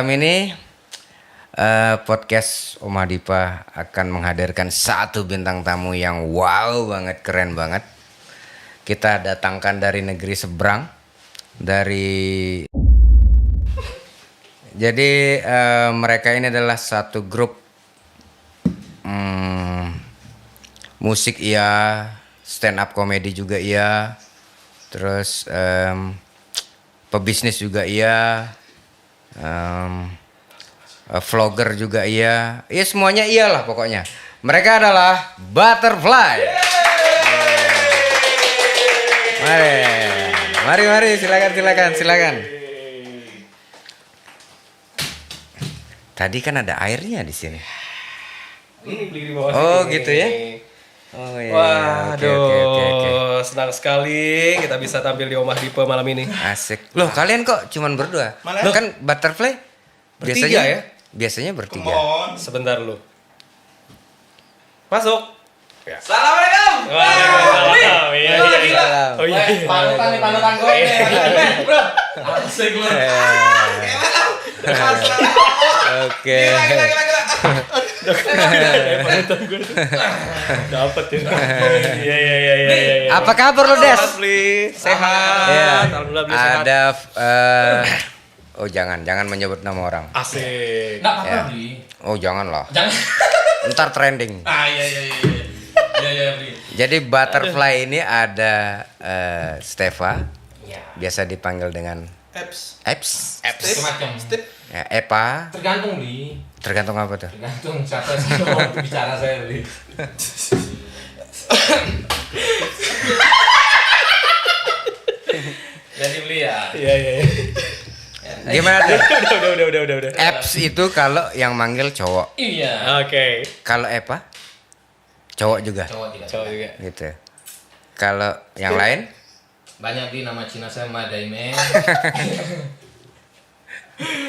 Malam ini podcast Om Hadipa akan menghadirkan satu bintang tamu yang wow banget, keren banget. Kita datangkan dari negeri seberang, jadi mereka ini adalah satu grup musik iya, stand up comedy juga iya, terus pebisnis juga iya. Vlogger juga iya, ya semuanya iyalah pokoknya. Mereka adalah Butterfly. Mari, silakan. Tadi kan ada airnya di sini. Ini beli di bawah. Oh sini. gitu ya. Oh iya. Waduh, Oke. senang sekali kita bisa tampil di Om Hadipa malam ini. Asik. Loh kalian kok cuman berdua? Malah- Kan Butterfly Bertiga ya? Biasanya bertiga. Sebentar lu. Masuk. Ya. Assalamualaikum. Waalaikumsalam. Iya. Gila. Oh iya. Panutan nih, panutan gue nih. Bro. Asik lu. Oke. Gila. Dapat ya. Iya. Apa kabar lo, Des? Sehat. Iya. Alhamdulillah beli sehat. Ada oh jangan menyebut nama orang. Asik. Enggak apa-apa, Ya. Bli. Oh janganlah. Jangan. Ntar trending. Iya, Bli. Jadi Butterfly ini ada Stefa, Iya. biasa dipanggil dengan Eps, Semacam. ya, Epa. Tergantung, Bli. Tergantung apa tuh? Tergantung siapa sih yang mau bicara saya, Bli. Jadi Bli ya. Iya. Gimana tuh? Udah. Eps itu kalau yang manggil cowok. Iya. Oke. Kalau Epa cowok juga. Cowok juga. Gitu. Kalau yang lain Banyak di nama Cina saya Madaime.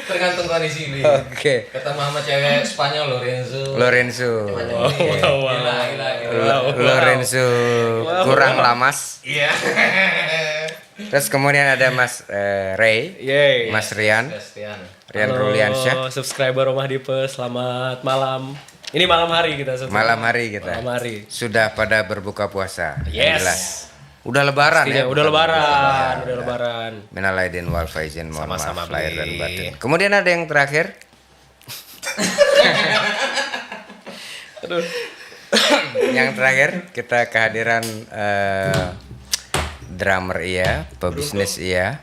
Tergantung kondisi, Bli. oke. Ketemu sama cewek Spanyol Lorenzo. Gila. Lorenzo kurang lamas. Iya. Terus kemudian ada Mas Ray, Yeay. Mas Rian Halo, Ruliansyah. subscriber Om Hadipa, selamat malam. Ini malam hari kita. Malam hari kita. Malam hari. Sudah pada berbuka puasa. yang Yes. jelas. Udah lebaran ya. Pastinya, udah bukan lebaran, buka. udah lebaran. Minal aidin wal faizin, mohon Sama-sama, maaf lahir dan Bli. batin. Kemudian ada yang terakhir. Aduh. Yang terakhir kita kehadiran drummer iya, pebisnis iya.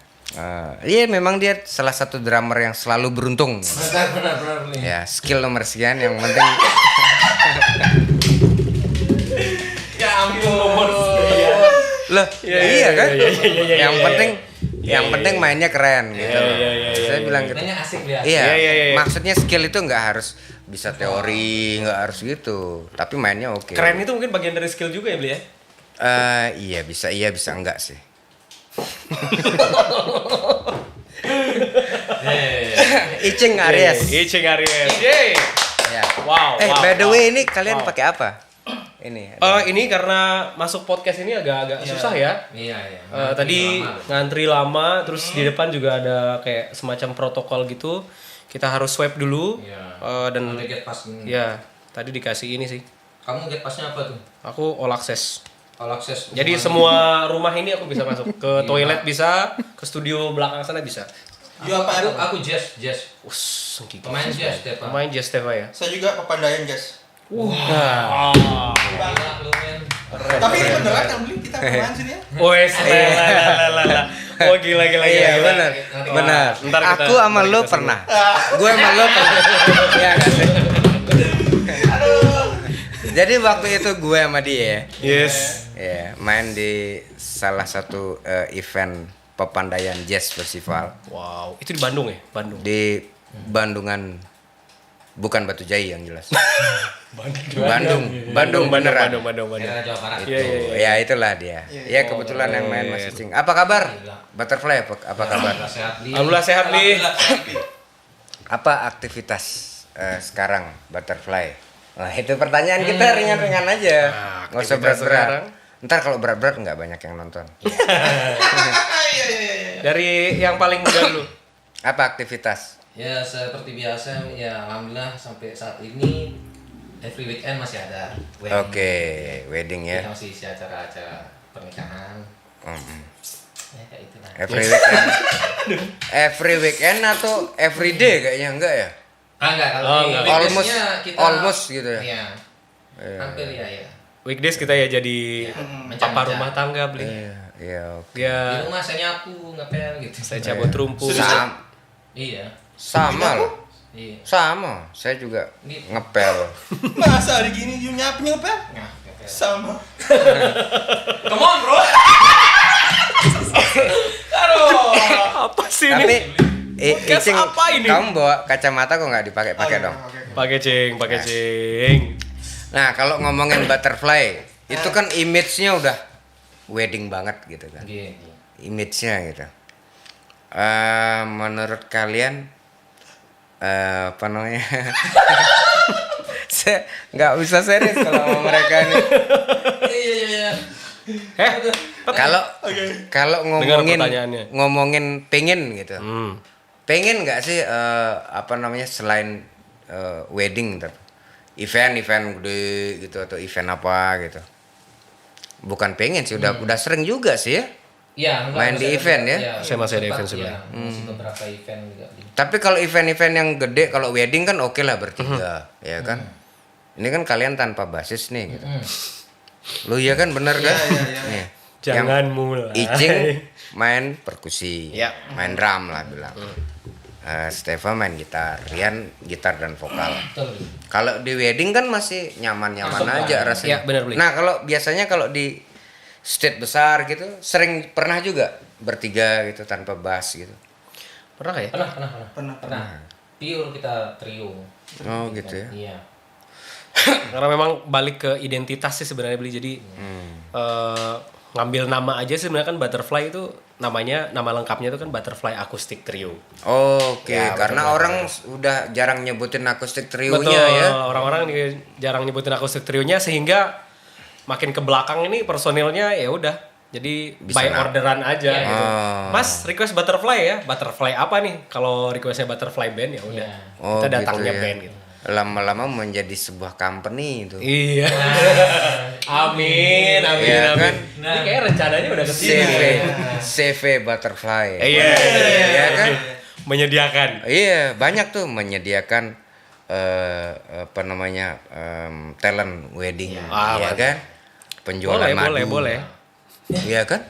Iya memang dia salah satu drummer yang selalu beruntung. Benar Bli. Ya, skill nomor sekian yang penting. Ya ampun. Loh, iya kan? Yang penting Iya, penting mainnya keren gitu. Iya, Saya bilang gitu. Katanya asik Bli. Iya, Iya. maksudnya skill itu nggak harus bisa teori, nggak harus gitu. Tapi mainnya oke. Keren itu mungkin bagian dari skill juga ya, Bli ya? Iya bisa enggak sih. Icing Aries. Icing Aries. Yeay. Ya. Wow. By the way ini kalian Wow. pakai apa? Ini. Ini karena masuk podcast ini agak susah ya. Iya. Tadi ngantri lama, terus di depan juga ada kayak semacam protokol gitu. Kita harus swipe dulu. Dan Udah get pass ini. ya, tadi dikasih ini sih. Kamu get passnya apa tuh? Aku all access. All access. Jadi semua rumah ini aku bisa masuk. Ke toilet bisa, ke studio belakang sana bisa. Yo apa aku jazz. Sengki. Pemain jazz Stepa. Pemain jazz Steva ya. Saya juga pepandayan jazz. Wah. Gila lu men. Tapi ini beneran yang beli kita apaan sih ya? Wes, oh gila. Iya benar. Nanti- Benar. Ntar kita- Aku sama ntar lo kita pernah. Gue sama lo pernah. Iya nggak sih? Jadi waktu itu gue sama dia Yes. ya main di salah satu event Pepandaian Jazz Festival Wow, itu di Bandung ya? Bandung. di Bandungan, bukan Batu Jai yang jelas. Bandung beneran. Bandung. Daerah Jawa Barat. Iya. Ya itulah dia. Ya kebetulan yang main Mas Icing. Apa kabar? Butterfly apa kabar? Sehat Bli. Alhamdulillah sehat nih. Apa aktivitas sekarang Butterfly? Nah itu pertanyaan kita ringan-ringan aja. Nggak usah aktivitas berat-berat. sekarang? Ntar kalau berat-berat nggak banyak yang nonton. Dari yang paling muda dulu. Apa aktivitas? Ya seperti biasa ya, alhamdulillah sampai saat ini every weekend masih ada wedding. Oke, wedding ya. Kita masih isi acara-acara pernikahan. Ya kayak itu lah. Every weekend atau every day kayaknya enggak ya? Enggak, kalau Oh, di enggak. weekdays-nya kita Almost gitu ya? Iya. Iya. Hampir ya. Weekdays kita ya jadi Mencang-mencang. papa rumah tangga beli. Iya, oke. Di Dia rumah saya nyapu, ngepel gitu. saya cabut rumput. Iya. Sama loh. Iya. Sama, saya juga Gitu. ngepel. Masa hari gini you nyapa? Nah, ngepel. Sama. Come on, bro. Aduh. Apa sih Tapi ini? Podcast Icing, apa ini? kamu bawa kacamata kok nggak dipakai-pakai dong? Pakai cing. Nah, kalau ngomongin butterfly, itu kan image-nya udah wedding banget gitu kan. Gitu. Image-nya gitu. Menurut kalian apa namanya? Saya nggak bisa serius kalau sama mereka nih. Iya. Kalau Dengar pertanyaannya. ngomongin pengen gitu. Hmm. Pengen nggak sih apa namanya selain wedding event gede gitu atau event apa gitu. Bukan pengen sih, udah sering juga sih ya. Iya, Main di event ya? Saya masih ada event sempat, sebenarnya. iya, masih beberapa event juga di. Tapi kalau event-event yang gede, kalau wedding kan oke lah bertiga, ya kan. Ini kan kalian tanpa basis nih gitu. Lu ya kan bener kan? Nih, Jangan yang mulai. Icing main perkusi, Ya. main drum lah bilang. Steva main gitar, Rian gitar dan vokal. Betul. Kalau di wedding kan masih nyaman-nyaman Masuk aja banget. rasanya. Ya, benar, Bli. Nah, biasanya kalau di stage besar gitu, pernah juga bertiga gitu tanpa bass gitu. Pernah nggak ya? Pernah. Pure kita trio. Oh, gitu ya. Iya. Karena memang balik ke identitas sih sebenarnya beli. Jadi ngambil nama aja sih sebenarnya kan Butterfly itu nama lengkapnya itu kan Butterfly Acoustic Trio. Oke, Ya, karena betul, orang udah jarang nyebutin akustik trionya Betul, ya. orang-orang jarang nyebutin Acoustic Trio-nya sehingga makin ke belakang ini personilnya ya udah jadi Bisa by orderan aja Ya, gitu. Oh. Mas request Butterfly ya, Butterfly apa nih? Kalau requestnya Butterfly Band ya udah. Iya. Oh, Kita datangnya gitu ya. band gitu. Lama-lama menjadi sebuah company itu. Iya. Amin, amin, Iya, amin. kan? Ini kayak rencananya udah ke sini. CV Butterfly. Iya, Iya kan? Menyediakan. Iya, banyak tuh menyediakan apa namanya talent wedding, Ah, iya mantap. kan? Penjualan madu. Boleh. Iya kan?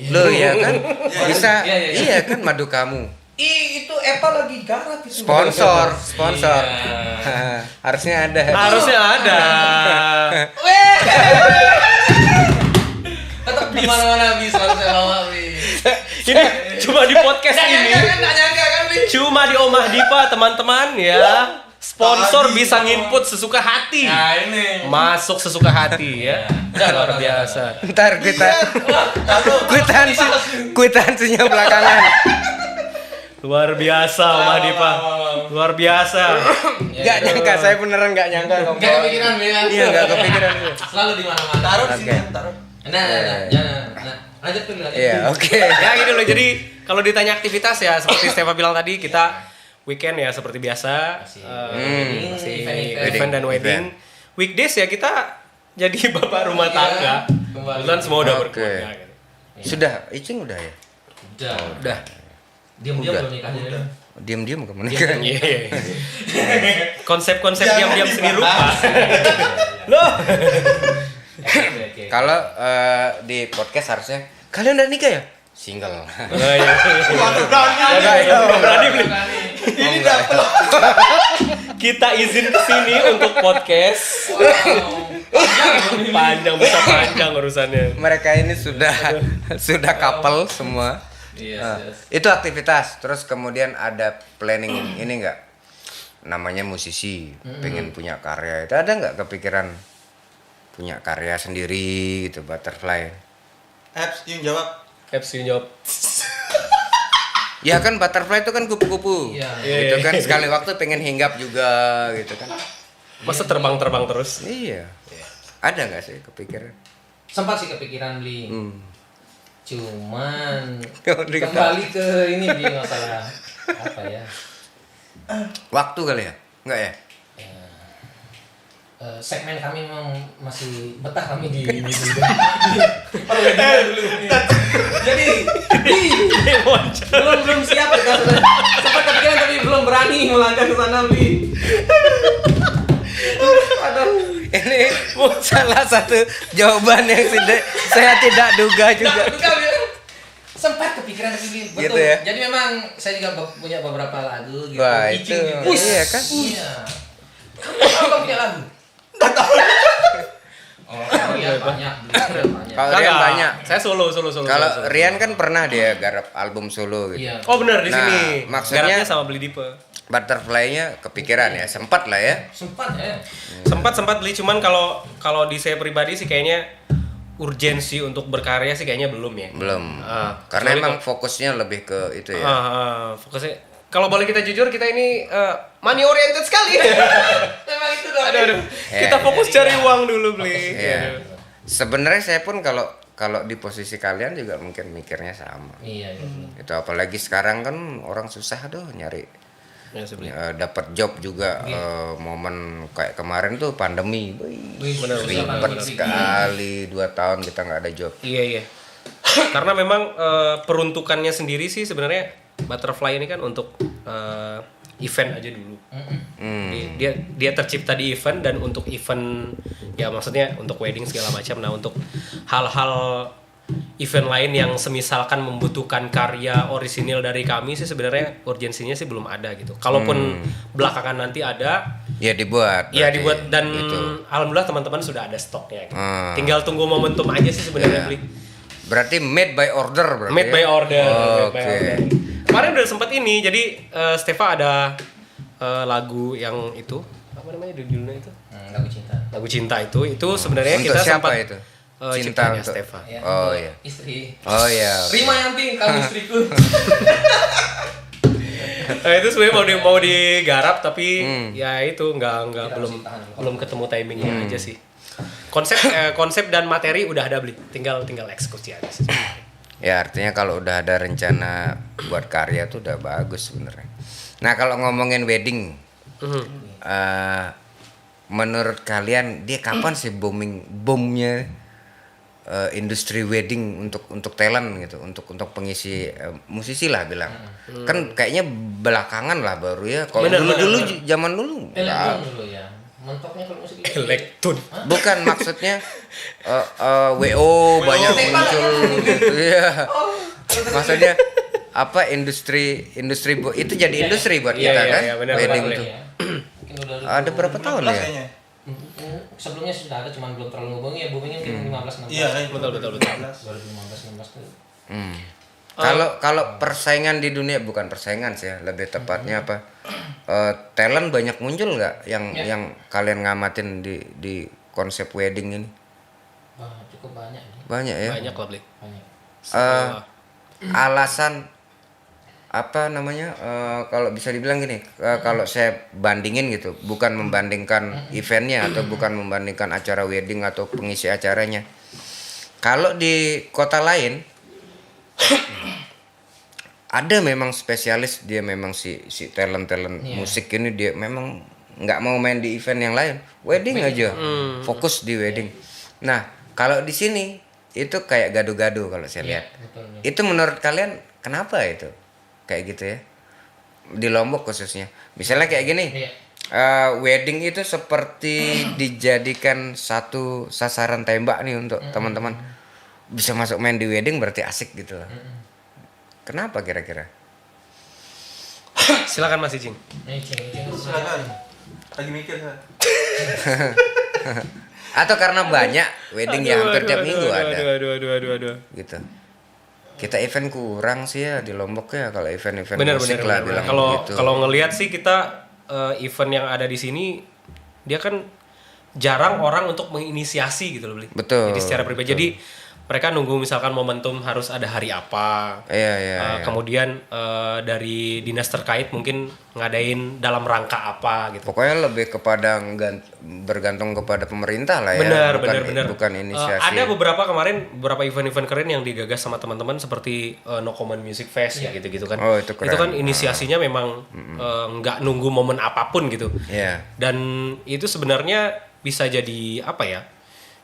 Lo iya kan? Bisa, Iya. iya kan madu kamu. Itu Apple lagi garap itu. Sponsor. Iya. Harusnya ada. Harusnya ada. Tetap di mana-mana bisa saya bawa Wi. Ini cuma di podcast ini. Enggak nyangka kan Wi. Cuma di Omah Dipa teman-teman ya. Sponsor bisa nginput sesuka hati. Nah, ini. Masuk sesuka hati ya. Udah luar biasa. Ntar kwitansinya belakangan. Luar biasa Omah Dipa. Luar biasa. Gak nyangka, saya beneran gak nyangka. Enggak kepikiran Wi. Iya gak kepikiran. Selalu di mana-mana. Taruh di Oke. sini, taruh. Nah. Lanjut dulu. Iya, oke. Ya gitu loh. Jadi kalau ditanya aktivitas ya seperti Steva bilang tadi kita weekend ya seperti biasa. Masih event dan wedding. Weekdays ya kita jadi bapak rumah tangga. Kebetulan semua udah Oke. berkeluarga gitu. Sudah, Icing udah ya? Udah. Diam-diam Udah. belum nikah aja. Diam-diam ke menikah. Iya. Konsep-konsep diam-diam seni rupa. Loh. Oke. Kalau di podcast harusnya kalian udah nikah ya? Single. Waduh, Berani beli. ini dapet. Kita izin ke sini untuk podcast. Panjang bisa panjang urusannya. Mereka ini sudah couple semua. Iya. Itu aktivitas. Terus kemudian ada planning ini enggak? Namanya musisi, pengen punya karya. Itu ada nggak kepikiran punya karya sendiri gitu, Butterfly? Apps yang jawab. FC job. Ya kan Butterfly itu kan kupu-kupu. Iya. Gitu kan sekali waktu pengen hinggap juga gitu kan. Masa terbang-terbang terus? Iya. Ada nggak sih kepikiran? Sempat sih kepikiran beli. Cuman Kembali kembali ke ini di masalah apa ya? Waktu kali ya? Enggak ya? Segmen kami memang masih betah kami di dulu. Jadi belum siap ya, sempat kepikiran tapi belum berani melangkah ke sana Bli. Ini salah satu jawaban yang saya tidak duga juga. Sempat kepikiran tapi betul. Gitu ya? Jadi memang saya juga punya beberapa lagu gitu. Wah, Icing itu. gitu. Iya kan? Iya. Kamu punya lagu? Enggak tahu. Oh, iya banyak. Kalau Rian banyak. Saya solo. Kalau Rian kan pernah dia garap album solo gitu. Iya. Oh benar di Nah, sini. maksudnya- Garapnya sama beli Dipe. Butterfly-nya kepikiran ya, sempat lah ya. Sempat ya. Sempat beli, cuman kalau di saya pribadi sih kayaknya urgensi untuk berkarya sih kayaknya belum ya. Belum. kecuali Karena emang fokusnya lebih ke itu ya. Fokusnya kalau boleh kita jujur, kita ini money oriented sekali. Memang itu dong. Aduh. Ya, Kita ya. fokus cari uang dulu beli. Iya. Sebenarnya saya pun kalau di posisi kalian juga mungkin mikirnya sama. Iya. Itu apalagi sekarang kan orang susah nyari Ya, sebenarnya. dapat job juga. Momen kayak kemarin tuh pandemi. Benar, Ribet sekali 2 tahun kita nggak ada job. Iya. Karena memang peruntukannya sendiri sih sebenarnya Butterfly ini kan untuk event aja dulu. Dia tercipta di event dan untuk event ya maksudnya untuk wedding segala macam. Nah, untuk hal-hal event lain yang semisalkan membutuhkan karya orisinil dari kami sih sebenarnya urgensinya sih belum ada gitu. Kalaupun belakangan nanti ada Ya dibuat. ya berarti. dibuat dan Gitu. alhamdulillah teman-teman sudah ada stoknya gitu. Tinggal tunggu momentum aja sih sebenarnya Iya. beli. Berarti made by order berarti. Made ya? by order. Oh, made by Oke. order. Kemarin udah sempat ini, jadi Stefa ada lagu yang itu apa namanya judulnya itu? Lagu cinta. Lagu cinta itu sebenarnya Untuk kita siapa sempat itu? cinta Cinta untuk untuk- Stefa. Ya, Oh, untuk iya. Istri. Oh iya. Rima Yanti, kamu istriku. Itu sebenarnya mau digarap tapi ya itu nggak Kita belum harus tahan. belum ketemu timingnya aja sih. Konsep dan materi udah ada beli, tinggal eksekusi aja sih. Ya artinya kalau udah ada rencana buat karya tuh udah bagus sebenarnya. Nah kalau ngomongin wedding, menurut kalian dia kapan sih boomnya industri wedding untuk talent gitu, untuk pengisi musisi lah bilang. Kan kayaknya belakangan lah baru ya. Kalau Bener. zaman dulu Elektron dulu ya. Mentoknya kalau musik gitu. Elektron. bukan maksudnya WO banyak muncul gitu ya. Maksudnya apa industri itu jadi industri buat Iya, kita iya, kan iya, benar, wedding benar, tuh. Ya. Mungkin udah Ada berapa tahun ya? kayaknya. Sebelumnya sudah ada, cuman belum terlalu ngebooming ya. Boomingnya mungkin 15-16. Iya, Betul. 2015-16 tuh. Kalau persaingan di dunia, bukan persaingan sih ya, lebih tepatnya apa? Talent banyak muncul nggak yang kalian ngamatin di konsep wedding ini? Wah, cukup banyak nih. Banyak ya. Banyak lah beli. Banyak. Alasan apa namanya? Kalau bisa dibilang gini, kalau saya bandingin gitu, bukan membandingkan eventnya atau bukan membandingkan acara wedding atau pengisi acaranya. Kalau di kota lain ada memang spesialis, dia memang si talent Iya. musik ini dia memang nggak mau main di event yang lain, wedding aja, fokus di wedding. Nah kalau di sini itu kayak gado-gado kalau saya lihat. Betul. Itu menurut kalian kenapa itu kayak gitu ya, di Lombok khususnya? Misalnya kayak gini, Iya. wedding itu seperti dijadikan satu sasaran tembak nih untuk teman-teman. Bisa masuk main di wedding berarti asik gitu loh. Kenapa kira-kira? Silakan Mas Ijing. Nih, cing. Silakan. Lagi mikir saya. Atau karena banyak wedding yang hampir tiap minggu ada Aduh. gitu. Kita event kurang sih ya di Lombok ya, kalau event-event Bener. musik lah bilang gitu. Kalau ngelihat sih kita event yang ada di sini dia kan jarang orang untuk menginisiasi gitu loh beli. Betul, Jadi secara pribadi. betul. Jadi mereka nunggu misalkan momentum harus ada hari apa. Iya. Kemudian dari dinas terkait mungkin ngadain dalam rangka apa gitu. Pokoknya lebih kepada bergantung kepada pemerintah lah ya. Benar. Bukan inisiasi. Ada beberapa event-event keren yang digagas sama teman-teman seperti No Comment Music Fest ya gitu-gitu kan. Oh, itu keren. Itu kan inisiasinya memang nggak nunggu momen apapun gitu. Iya. Dan itu sebenarnya bisa jadi apa ya?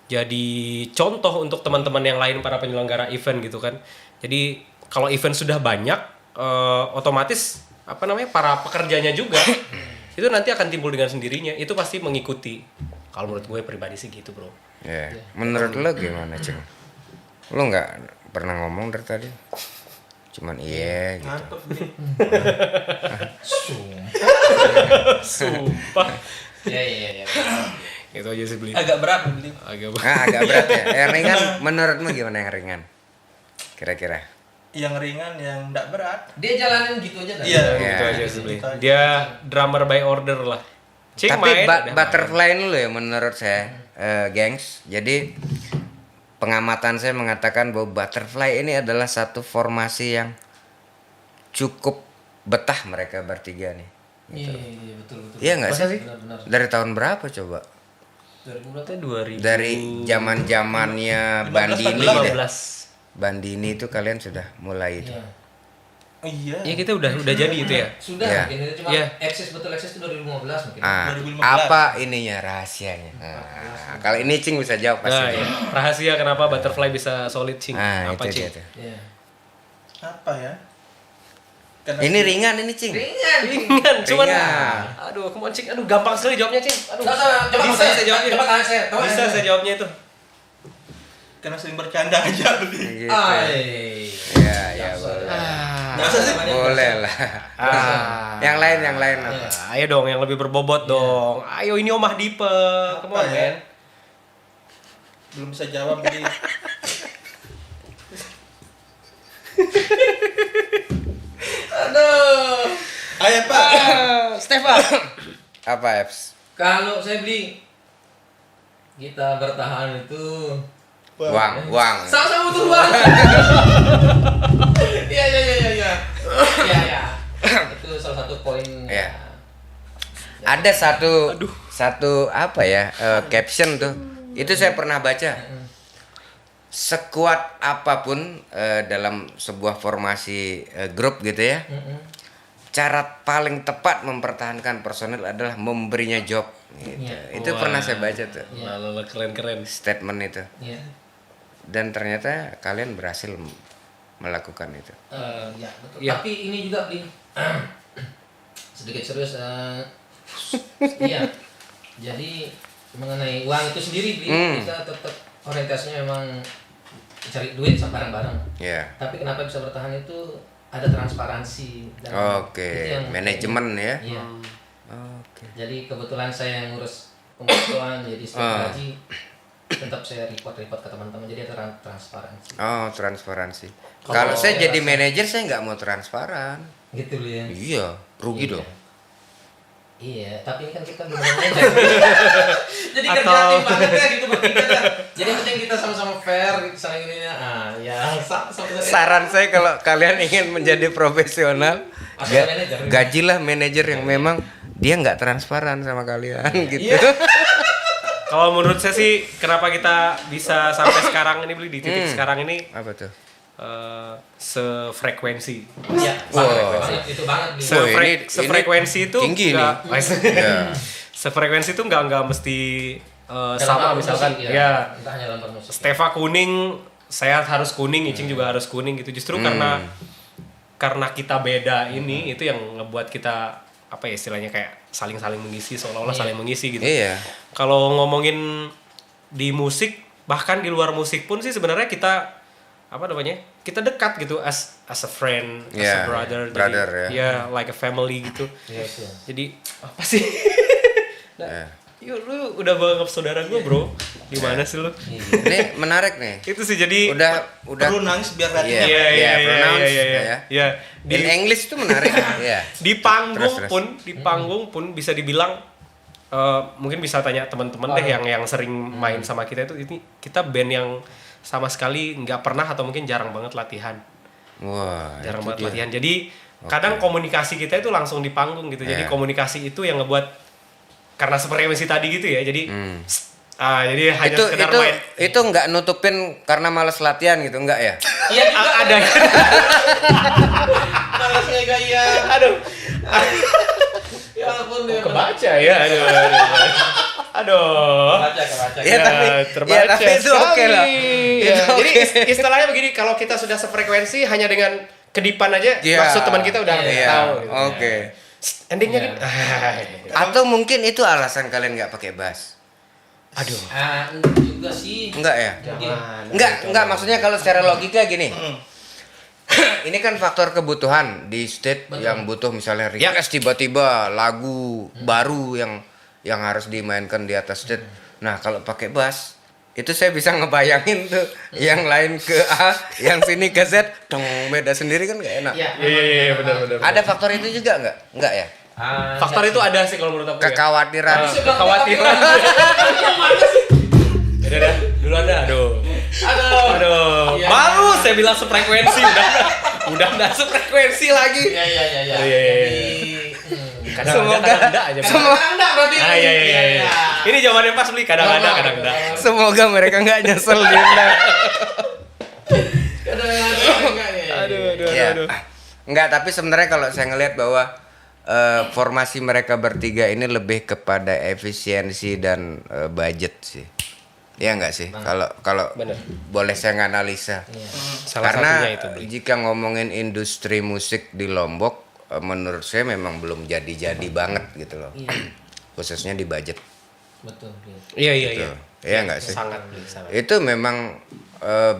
Jadi contoh untuk teman-teman yang lain para penyelenggara event gitu kan. Jadi kalau event sudah banyak, otomatis para pekerjanya juga itu nanti akan timbul dengan sendirinya. Itu pasti mengikuti. Kalau menurut gue pribadi sih gitu bro. Iya. Menurut lo gimana Ceng? Lo nggak pernah ngomong dari tadi? Cuman iya gitu. Ngantuk nih. Sumpah. Iya. Itu aja sih beli. Agak berat beli. Agak Agak berat ya. Yang ringan menurutmu gimana yang ringan? Kira-kira. Yang ringan, yang enggak berat. Dia jalanin gitu aja kan? Iya. gitu aja sih beli. Gitu aja. Dia drummer by order lah. Cing Tapi main, udah butterfly dulu ya menurut saya, gengs. Jadi pengamatan saya mengatakan bahwa butterfly ini adalah satu formasi yang cukup betah mereka bertiga nih. Iya, betul. Iya nggak Masa sih? sih? Benar. Dari tahun berapa coba? 2000 berapa? main. 2015. Dari zaman-zamannya 15, Bandini 14. deh. Bandini itu kalian sudah mulai itu. Iya. Iya. Iya kita udah jadi itu ya. Sudah Iya. mungkin itu cuma Iya. eksis itu 2015 mungkin. Ah, 2015. apa ininya rahasianya? Nah, kalau ini Cing bisa jawab pasti. Nah, ya. Rahasia kenapa butterfly bisa solid Cing? Ah, Apa itu Cing? dia tuh. Iya. Apa ya? Karena Ini ringan ini Cing. Ringan. Ringan, cuman Ringan. aduh, come on Cing. Aduh, gampang sekali jawabnya Cing. Aduh. Coba bisa saya jawabnya. Coba tangan saya. Tahu Bisa saya jawabnya itu. karena sering bercanda aja beli. Gitu. Ya, boleh. Masa sih? Boleh lah. Yang lain apa? Ayo dong yang lebih berbobot dong. Ayo ini Omah Dipe. Come on, Apa ya? man. Belum bisa jawab beli. Aduh. Ayo Pak. Stefan. Apa Eps? Kalau saya beli kita bertahan itu Uang. sama-sama butuh uang. Iya. Iya. Itu salah satu poin. Iya. Ada satu apa ya caption tuh. Itu saya pernah baca. Sekuat apapun dalam sebuah formasi grup gitu ya. Cara paling tepat mempertahankan personil adalah memberinya job. Gitu. Iya. Itu pernah saya baca tuh Lalu keren-keren. statement itu. Iya. Dan ternyata kalian berhasil melakukan itu. Ya, betul. Iya. Tapi ini juga beli sedikit serius. Iya. Jadi mengenai uang itu sendiri beli kita tetap orientasinya memang cari duit sama bareng-bareng. Ya. Tapi kenapa bisa bertahan itu ada transparansi dan Oke, itu yang manajemen ya. Iya. Oke. Jadi kebetulan saya yang ngurus pembukuan jadi setiap gaji tetap saya report ke teman-teman jadi ada transparansi. Oh, transparansi. Kalau saya jadi manajer saya nggak mau transparan. Gitu loh ya. Iya, rugi Iya. dong. Iya, tapi ini kan kita belum manajer. Jadi kerja Atau- tim banget ya gitu bertiga dah. Jadi yang penting kita sama-sama fair gitu saling ini ya. Ya sama Saran saya kalau kalian ingin menjadi profesional, Atau manajer. gajilah manajer yang memang dia nggak transparan sama kalian gitu. Iya. Kalau menurut saya sih kenapa kita bisa sampai sekarang ini beli di titik sekarang ini Apa tuh? sefrekuensi. Iya, Wow. banget itu banget nih. Wah, ini Sefrekuensi itu tinggi nggak Ya. sefrekuensi itu nggak mesti Dalam sama hal misalkan musik, ya Entah hanya dalam musik. Steva kuning, saya harus kuning, Icing juga harus kuning gitu. Justru karena kita beda ini itu yang ngebuat kita apa ya istilahnya kayak saling mengisi seolah-olah saling mengisi gitu. Iya. Kalau ngomongin di musik bahkan di luar musik pun sih sebenarnya kita apa namanya kita dekat gitu as a friend, as a Yeah, brother, brother, jadi, ya. like a family gitu. Iya itu. Jadi apa sih? Ya. Yuk, lu udah banget saudara gue bro, gimana sih lu? Ini menarik nih. Itu sih jadi Udah Perlu nangis biar Iya. hatinya. pronounce, ya. Iya. In English itu menarik. Iya. Di panggung Terus. di panggung pun bisa dibilang mungkin bisa tanya teman-teman deh yang sering main sama kita itu ini kita band yang sama sekali nggak pernah atau mungkin jarang banget latihan. Wah, Jarang itu banget dia. latihan. Jadi kadang komunikasi kita itu langsung di panggung gitu. Jadi Iya. komunikasi itu yang ngebuat karena sefrekuensi tadi gitu ya. Jadi jadi hanya itu sekedar itu main. itu nggak nutupin karena malas latihan gitu, enggak ya? Iya juga. Ada. Malas nggak gaya. Aduh. Ya ampun dia. Kebaca ya. Aduh. Kebaca. Ya, terbaca tapi itu oke lah. Ya, Itu jadi oke. istilahnya begini, kalau kita sudah sefrekuensi hanya dengan kedipan aja, Iya. maksud teman kita udah Iya, tahu. Gitu. oke. Endingnya Iya. gitu. Atau mungkin itu alasan kalian nggak pakai bass? Aduh. Enggak juga sih. Enggak ya? Jangan. Enggak, maksudnya kalau secara logika gini. Ini kan faktor kebutuhan di state Betul. yang butuh misalnya Ya. request tiba-tiba lagu baru yang harus dimainkan di atas state. Nah, kalau pakai bass itu saya bisa ngebayangin tuh yang lain ke A, yang sini ke Z, dong beda sendiri kan gak enak. Iya. Iya, benar. Ada faktor itu juga nggak? Enggak ya? Faktor itu ada sih kalau menurut aku. Ya. Kekhawatiran. Kekhawatiran. Udah, dulu ada. Aduh. Iya. Baru saya bilang sefrekuensi udah enggak sefrekuensi lagi. Iya. Iya. Jadi, Kadang ada aja. sekarang enggak berarti. Ah, iya. Ini jawabannya pas beli kadang ada, kadang enggak. Semoga mereka nggak nyesel Dinda. Aduh. Ya. Enggak, tapi sebenarnya kalau saya ngelihat bahwa formasi mereka bertiga ini lebih kepada efisiensi dan budget sih. Iya enggak sih? Kalau Bener. boleh saya nganalisa. Salah Karena satunya itu, Bli. jika ngomongin industri musik di Lombok, menurut saya memang belum jadi-jadi banget gitu loh. Iya. Khususnya di budget. Betul. Iya. Gitu. Iya enggak sih? Sangat, Bli, sangat. Itu memang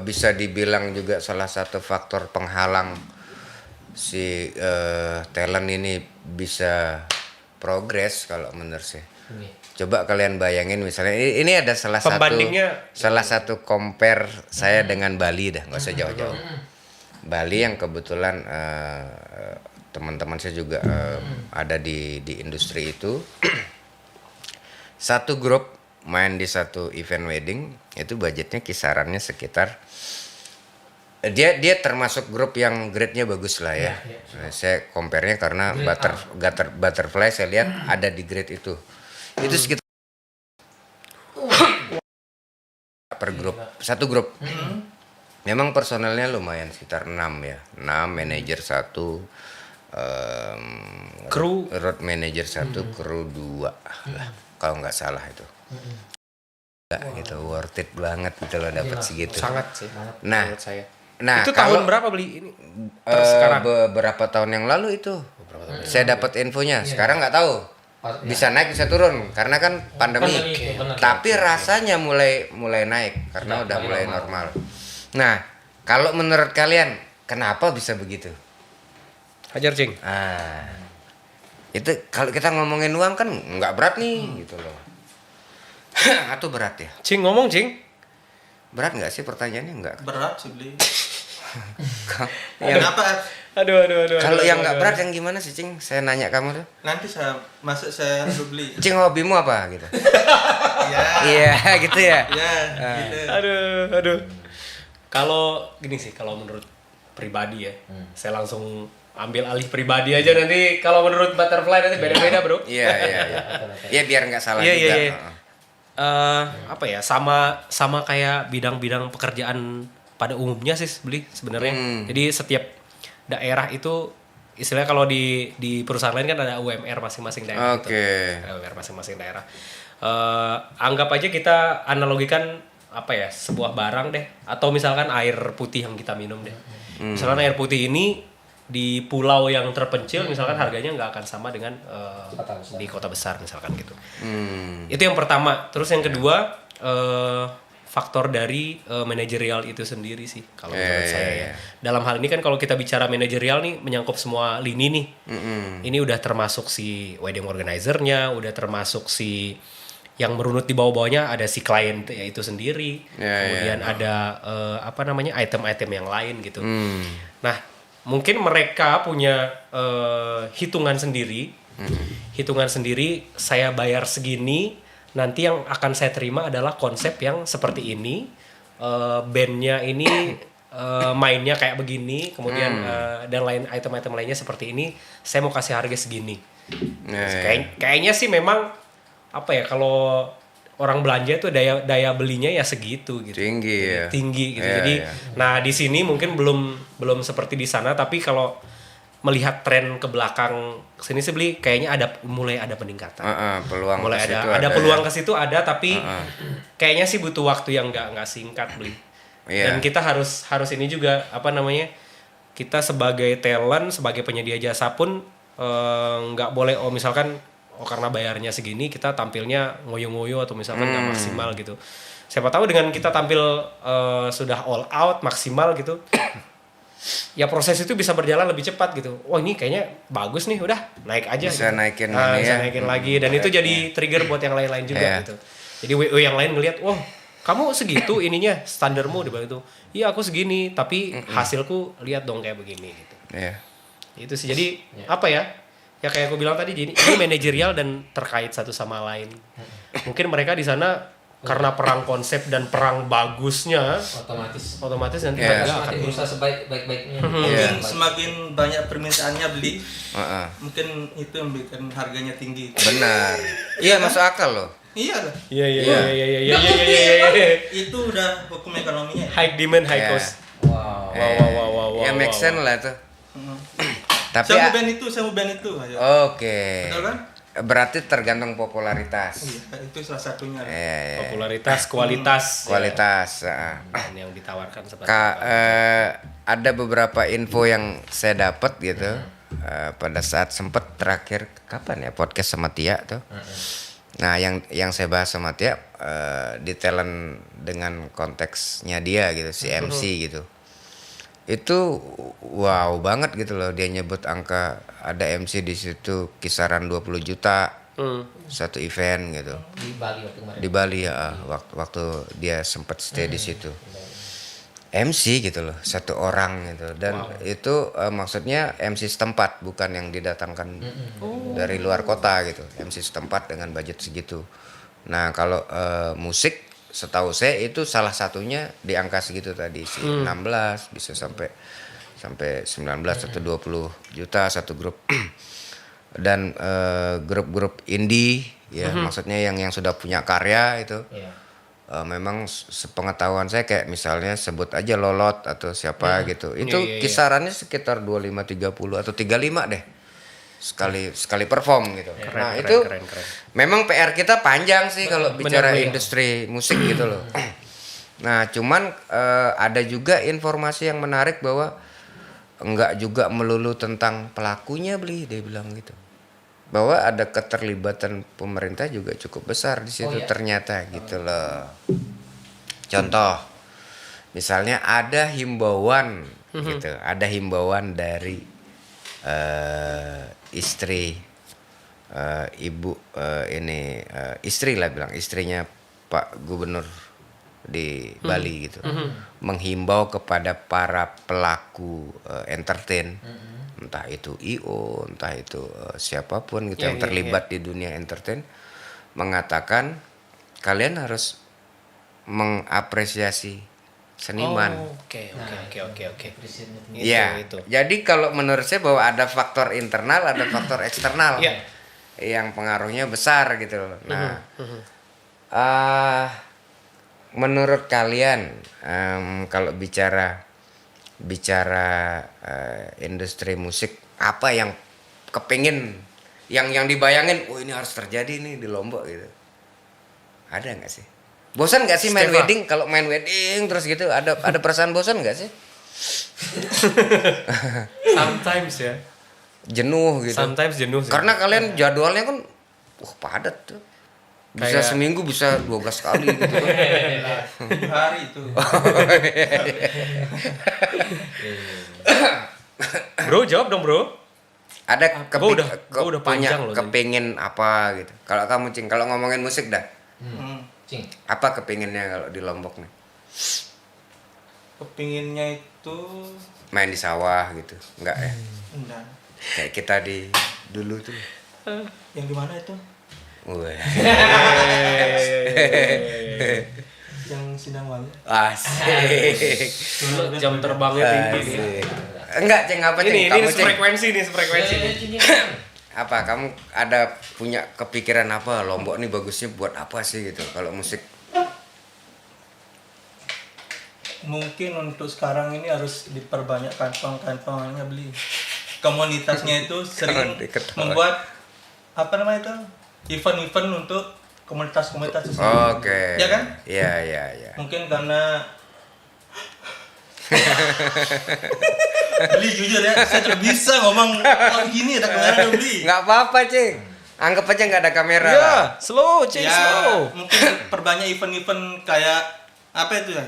bisa dibilang juga salah satu faktor penghalang si talent ini bisa progres kalau menurut saya. Iya. Coba kalian bayangin misalnya ini ada salah Pembandingnya- satu compare saya dengan Bali dah, nggak usah jauh-jauh. Bali yang kebetulan teman-teman saya juga ada di industri itu. Satu grup main di satu event wedding itu budgetnya kisarannya sekitar dia termasuk grup yang grade-nya bagus lah ya. Saya compare-nya karena Butterfly saya lihat ada di grade itu. Itu sekitar per grup, satu grup. Memang personelnya lumayan sekitar 6 ya. 6, manajer 1, Kru. road manager 1, kru 2 lah, kalau nggak salah itu. Nggak gitu, worth it banget gitu loh dapat segitu. Sangat sih. Nah, Menurut saya. Nah, Itu kalau tahun berapa beli ini? sekarang beberapa tahun yang lalu itu saya dapat infonya. Sekarang nggak tahu. Bisa naik bisa turun karena kan pandemi. Benar. Tapi rasanya mulai naik karena udah mulai normal. Nah, kalau menurut kalian kenapa bisa begitu? Hajar, Cing. Itu kalau kita ngomongin uang kan nggak berat nih gitu loh. Atau berat ya? Cing ngomong, Cing. Berat nggak sih pertanyaannya? Enggak. Berat sih beli. Yang- Kenapa? Aduh. Kalau yang nggak berat yang gimana sih, Cing? Saya nanya kamu tuh. Nanti saya masuk saya beli. Cing, hobimu apa gitu? Iya. Iya, gitu ya. Iya, gitu. Aduh. Kalau gini sih, kalau menurut pribadi ya, saya langsung ambil alih pribadi aja nanti. Kalau menurut Butterfly nanti beda-beda, bro. Iya. Iya, biar nggak salah Iya, juga. iya. Apa ya, sama kayak bidang-bidang pekerjaan pada umumnya sih beli sebenarnya. Jadi setiap daerah itu istilahnya kalau di perusahaan lain kan ada UMR masing-masing daerah. Oke. Gitu. Ada UMR masing-masing daerah. Anggap aja kita analogikan apa ya, sebuah barang deh, atau misalkan air putih yang kita minum deh. Misalkan air putih ini di pulau yang terpencil misalkan harganya nggak akan sama dengan di kota besar misalkan gitu. Itu yang pertama. Terus yang kedua faktor dari manajerial itu sendiri sih kalau menurut saya ya. Dalam hal ini kan kalau kita bicara manajerial nih menyangkut semua lini nih. Ini udah termasuk si wedding organizer-nya, udah termasuk si yang merunut di bawah-bawahnya, ada si klien itu sendiri. Kemudian ada apa namanya, item-item yang lain gitu. Nah, mungkin mereka punya hitungan sendiri. Hitungan sendiri, saya bayar segini, nanti yang akan saya terima adalah konsep yang seperti ini, bandnya ini mainnya kayak begini, kemudian dan lain item-item lainnya seperti ini, saya mau kasih harga segini. Kayaknya sih memang apa ya, kalau orang belanja itu daya belinya ya segitu gitu. Tinggi gitu. Jadi nah di sini mungkin belum seperti di sana, tapi kalau melihat tren ke belakang sini sih beli kayaknya mulai ada peningkatan. Peluang mulai ke situ ada peluang ya. ke situ ada, tapi kayaknya sih butuh waktu yang nggak singkat beli. Dan kita harus ini juga apa namanya, kita sebagai talent, sebagai penyedia jasa pun nggak boleh misalkan karena bayarnya segini kita tampilnya ngoyo-ngoyo atau misalkan nggak maksimal gitu. Siapa tahu dengan kita tampil sudah all out maksimal gitu, ya proses itu bisa berjalan lebih cepat gitu. Wah ini kayaknya bagus nih, udah naik aja. Bisa gitu. naikin Bisa naikin lagi, dan itu jadi trigger buat yang lain-lain juga gitu. Jadi WO yang lain ngelihat, wah kamu segitu ininya standarmu di bawah itu. Iya aku segini, tapi hasilku lihat dong kayak begini gitu. Itu sih, jadi apa ya? Ya kayak aku bilang tadi, ini manajerial dan terkait satu sama lain. Mungkin mereka di sana karena perang konsep dan perang bagusnya, otomatis nanti mereka akan berusaha sebaik-baiknya. Mungkin semakin banyak permintaannya beli, mungkin itu yang membuat harganya tinggi. Benar. Iya, masuk akal loh. Iya lah. Iya. Itu udah hukum ekonominya. High demand, high cost. Wow. Ya make sense lah itu. Tapi saya mau band itu. Ayo. Oke. Betul kan? Berarti tergantung popularitas. Iya, itu salah satunya. Popularitas, kualitas Dan yang ditawarkan seperti ada beberapa info yang saya dapat gitu. Pada saat sempet terakhir kapan ya podcast sama Tia tuh. Nah, yang saya bahas sama Tia di talent dengan konteksnya dia gitu, si MC gitu. Itu wow banget gitu loh, dia nyebut angka ada MC di situ kisaran 20 juta satu event gitu. Di Bali waktu kemarin. Di Bali ya, waktu dia sempat stay di situ. MC gitu loh, satu orang gitu, dan itu maksudnya MC setempat, bukan yang didatangkan dari luar kota gitu, MC setempat dengan budget segitu. Nah kalau musik setahu saya itu salah satunya di angka segitu tadi sih, 16 bisa sampai 19 atau 20 juta satu grup. Dan grup-grup indie ya, maksudnya yang sudah punya karya itu. Memang sepengetahuan saya kayak misalnya sebut aja Lolot atau siapa gitu. Itu kisarannya sekitar 25 30 atau 35 deh. Sekali perform gitu. Keren. Memang PR kita panjang sih kalau bicara industri musik gitu loh. Nah, cuman ada juga informasi yang menarik bahwa enggak juga melulu tentang pelakunya dia bilang gitu. Bahwa ada keterlibatan pemerintah juga cukup besar di situ ternyata gitu loh. Contoh, misalnya ada himbauan gitu, ada himbauan dari istri ibu istri lah bilang, istrinya Pak Gubernur di Bali gitu, menghimbau kepada para pelaku entertain. Entah itu IO, entah itu siapapun gitu yang terlibat di dunia entertain, mengatakan kalian harus mengapresiasi seniman. Oke. Ya, jadi kalau menurut saya bahwa ada faktor internal, ada faktor eksternal yang pengaruhnya besar gitu. Nah, menurut kalian kalau bicara industri musik, apa yang kepingin, yang dibayangin, ini harus terjadi nih di Lombok gitu, ada nggak sih? Bosan nggak sih main wedding? Kalau main wedding terus gitu, ada perasaan bosan nggak sih? Sometimes ya. Jenuh gitu. Sometimes jenuh sih. Karena kalian jadwalnya kan padat tuh. Bisa seminggu bisa 12 kali gitu kan. 7 hari itu. Bro, jawab dong, Bro. Ada Gua udah panjang loh. kepingin apa gitu. Kalau kamu Cing, kalau ngomongin musik dah. Cing. Apa kepinginnya kalau di Lombok nih? Kepinginnya itu Main di sawah gitu. Enggak ya? enggak. Kayak kita di dulu tuh. Yang di mana itu? Wah. yang Sidang Wali. Asik. Jam terbangnya tinggi nih. Asik. Enggak, Ceng, apa Ceng? Ini Kamu Ceng, sefrekuensi nih, sefrekuensi nih. apa kamu ada punya kepikiran apa Lombok nih bagusnya buat apa sih gitu kalau musik? Mungkin untuk sekarang ini harus diperbanyak kantong-kantongnya beli. Komunitasnya itu sering Diketahui. membuat apa namanya itu event-event untuk komunitas-komunitas itu. Oke. Ya kan? Iya. Mungkin karena beli jujur ya, saya tidak bisa ngomong gini ada kamera beli. Nggak apa-apa, Ceng. Anggap aja nggak ada kamera Ya, lah. slow, Ceng, Ya, slow. mungkin perbanyak event-event kayak apa itu ya?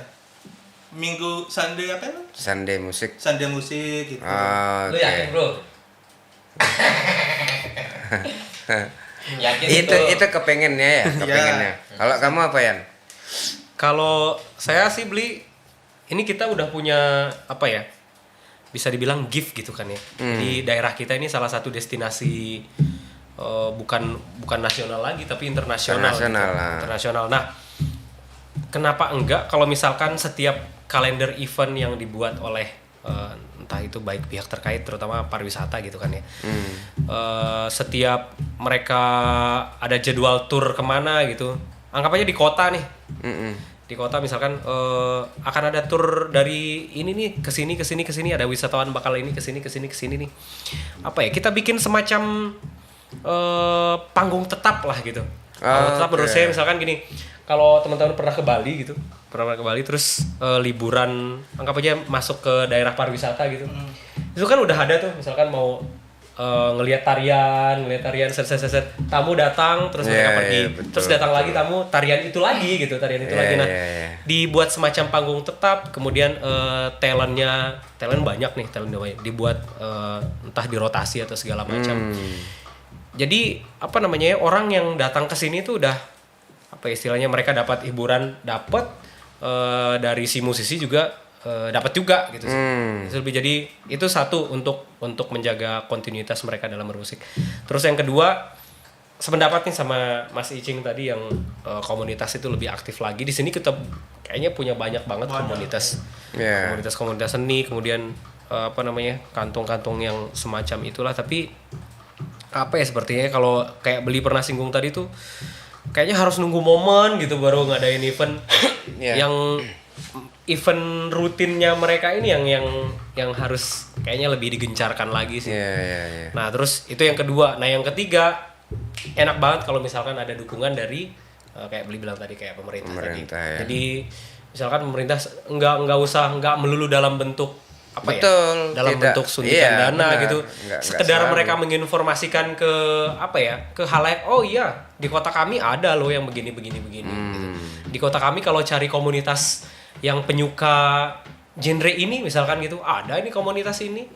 Minggu Sunday apa itu? Sunday musik. Sunday musik gitu. Lu yakin, Oke. Bro? Yakin Itu kepengennya ya, kepengennya. Kalau kamu apa, Yan? Kalau saya sih beli, ini kita udah punya apa ya? Bisa dibilang gift gitu kan ya. Di daerah kita ini salah satu destinasi bukan nasional lagi tapi internasional. Internasional gitu. lah. Internasional. Nah, kenapa enggak kalau misalkan setiap kalender event yang dibuat oleh entah itu baik pihak terkait terutama pariwisata gitu kan ya. Setiap mereka ada jadwal tur kemana gitu. Anggap aja di kota nih. Di kota misalkan akan ada tur dari ini nih ke sini ada wisatawan bakal ini ke sini nih. Apa ya? Kita bikin semacam panggung tetap lah gitu. Panggung tetap menurut saya misalkan gini, kalau teman-teman pernah ke Bali gitu, terus liburan anggap aja masuk ke daerah pariwisata gitu. Itu kan udah ada tuh misalkan mau ngelihat tarian set tamu datang terus mereka pergi betul, terus datang lagi tamu tarian itu lagi lagi nah dibuat semacam panggung tetap kemudian talent banyak dibuat entah dirotasi atau segala macam jadi apa namanya orang yang datang ke sini tuh udah apa istilahnya mereka dapat hiburan dari si musisi juga dapat juga gitu sih. Itu lebih jadi itu satu untuk menjaga kontinuitas mereka dalam bermusik. Terus yang kedua sependapat nih sama Mas Icing tadi yang komunitas itu lebih aktif lagi. Di sini kita kayaknya punya banyak banget komunitas. Komunitas seni, kemudian apa namanya? Kantong-kantong yang semacam itulah tapi apa ya sepertinya kalau kayak Beli pernah singgung tadi tuh kayaknya harus nunggu momen gitu baru ngadain event yang event rutinnya mereka ini yang harus kayaknya lebih digencarkan lagi sih. Nah terus itu yang kedua. Nah yang ketiga enak banget kalau misalkan ada dukungan dari kayak Beli bilang tadi kayak pemerintah tadi. Ya. Jadi misalkan pemerintah nggak melulu dalam bentuk apa Betul, dalam tidak. bentuk suntikan dana Benar. gitu. Nggak Sekedar selalu. mereka menginformasikan ke apa ya ke halayak. Oh iya di kota kami ada loh yang begini gitu. Di kota kami kalau cari komunitas yang penyuka genre ini misalkan gitu ada ini komunitas ini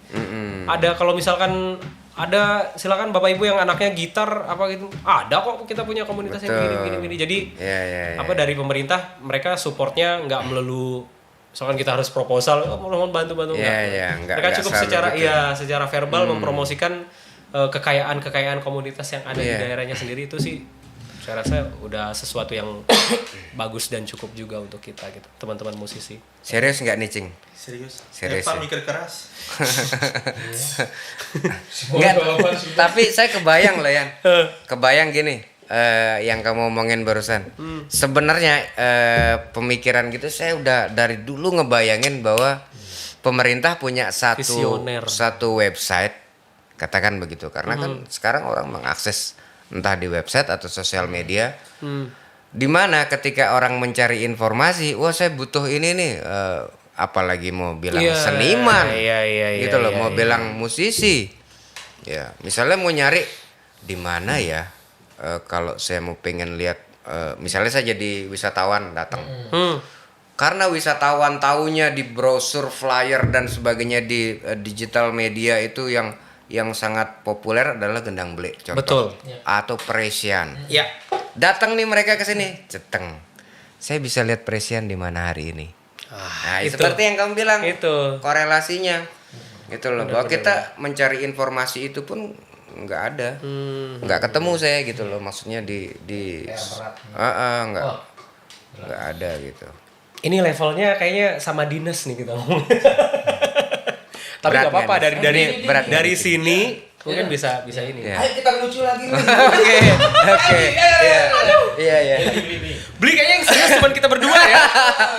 ada kalau misalkan ada silakan bapak ibu yang anaknya gitar apa gitu ada kok kita punya komunitas yang begini jadi apa dari pemerintah mereka supportnya nggak melulu misalkan kita harus proposal mohon bantu Nggak mereka cukup secara gitu. secara verbal mempromosikan kekayaan komunitas yang ada di daerahnya sendiri itu sih saya rasa udah sesuatu yang bagus dan cukup juga untuk kita gitu teman-teman musisi. Serius nggak nih, Cing? Serius. Serius, Pak ya? mikir keras. Enggak, tapi saya kebayang loh Yan. Kebayang gini, yang kamu omongin barusan. Sebenarnya pemikiran gitu saya udah dari dulu ngebayangin bahwa pemerintah punya Visioner. satu website, katakan begitu. Karena kan sekarang orang mengakses entah di website atau sosial media. Di mana ketika orang mencari informasi, wah saya butuh ini nih, apalagi mau bilang seniman, gitu loh, mau bilang musisi, ya misalnya mau nyari di mana ya, kalau saya mau pengen lihat, misalnya saya jadi wisatawan datang, karena wisatawan taunya di brosur, flyer dan sebagainya di digital media itu yang sangat populer adalah Gendang Ble, contoh, atau Presian. Ya. Datang nih mereka ke sini, ceteng. Saya bisa lihat Presian di mana hari ini. Nah, itu. seperti yang kamu bilang, Itu. korelasinya, gitu loh. Bahwa kita mencari informasi itu pun nggak ada, nggak ketemu saya gitu loh. Maksudnya di nggak. nggak ada gitu. Ini levelnya kayaknya sama Dinas nih kita ngomong. Tapi Berat nggak apa-apa nggak, dari Dinas? dari Berat dari nggak? sini mungkin bisa ini. Ya. Ayo kita lucu lagi. Oke, oke, iya. Beli kayaknya yang serius cuma kita berdua ya.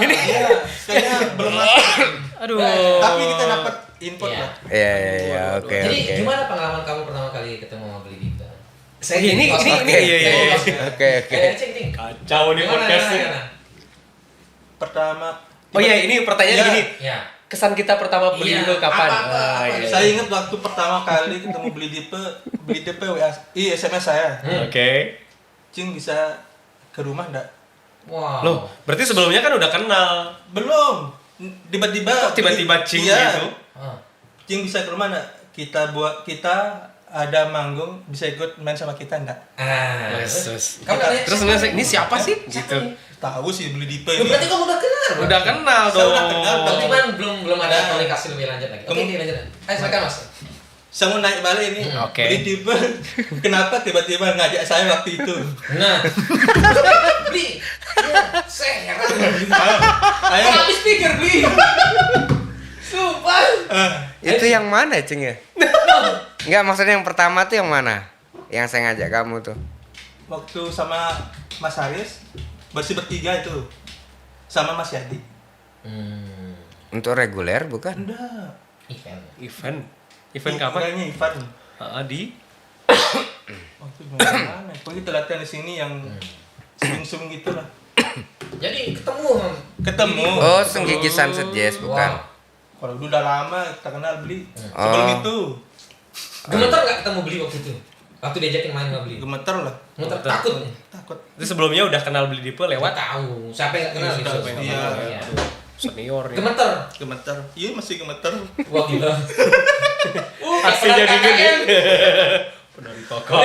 Ini. Iya, kayaknya belum masuk. Aduh. Tapi kita dapat input Iya. lah. Iya, oke, Jadi oke. gimana pengalaman kamu pertama kali ketemu sama Beli Dita? Saya ini iya. Oke, oke. Cing. Kacau nih Gimana, podcast gimana, nih. gimana? Pertama. Oh iya, ini pertanyaan Iya. gini. Ya. Kesan kita pertama beli Iya, itu kapan? apa? Iya. Saya ingat waktu pertama kali ketemu Beli Dipe WA, SMS saya. Oke. Cing bisa ke rumah enggak? Wow. Loh, berarti sebelumnya kan udah kenal. Belum. Tiba-tiba. Kok tiba-tiba Cing Iya. gitu? Ah. Cing bisa ke rumah enggak? Kita ada manggung, bisa ikut main sama kita enggak? Yesus. Kamu nanya Terus siapa ini siapa sih? Siapa Gitu. nih? Tahu sih Beli Dipe Ya, ini. berarti kamu udah kenal. Udah kenal Saya dong. udah kenal, Berarti Bang. kan belum ada Nah. komunikasi lebih lanjut lagi. Oke, Kamu- lanjut. Ayo silakan Mas. Saya mau naik balik ini. Oke. Beli Dipe. Kenapa tiba-tiba ngajak saya waktu itu? Nah. Beli. Ya, saya heran. Ayo. Habis pikir Beli. Sumpah. Itu yang mana, Cing ya? Enggak, maksudnya yang pertama tuh yang mana? Yang saya ngajak kamu tuh. Waktu sama Mas Haris bersih bertiga itu. Sama Mas Yadi. Untuk reguler bukan? Enggak. Event. Event kapan? Kayaknya Ivan. Di Waktu gimana? Pokoknya kita latihan di sini yang swing-swing gitu lah. Jadi ketemu. Ketemu. Oh, Senggigi Sunset Jazz bukan? Wow. Kalau udah lama kita kenal Beli. Oh. Sebelum itu Gemeter nggak ketemu Beli waktu itu? Waktu diajakin main nggak Beli? gemeter lah. Gemeter takut. Takut. itu sebelumnya udah kenal Beli Dipe lewat Tahu. Siapa yang nggak kenal Iya, gitu? sudah, iya. Iya. senior nih. Gemeter. Gemeter. Iya masih gemeter. Wah gila. Pasti jadi gini. Penari kakak.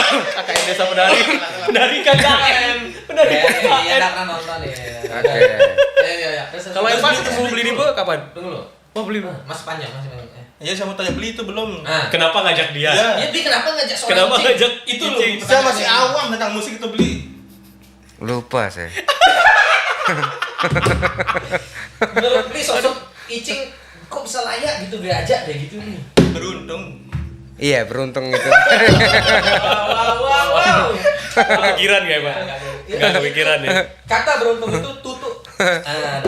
KKN Desa Penari. Penari KKN. Penari Iya, KKN. udah pernah nonton ya. Oke. Iya. Kalau Evan ketemu Beli Dipe kapan? Tunggu lo. Oh, Beli. Masih panjang. Ya saya mau tanya Beli itu belum. Nah. Kenapa ngajak dia? Iya. Ya, Beli kenapa ngajak seorang Kenapa Icing? ngajak itu Icing? loh? Saya masih awam tentang musik itu Beli. Lupa saya. Menurut Beli sosok Icing kok bisa layak gitu diajak deh gitu nih. Beruntung. Iya, beruntung itu. Wow. Kepikiran gak, Pak? Enggak kepikiran ya. Kata beruntung itu tutup. Nah.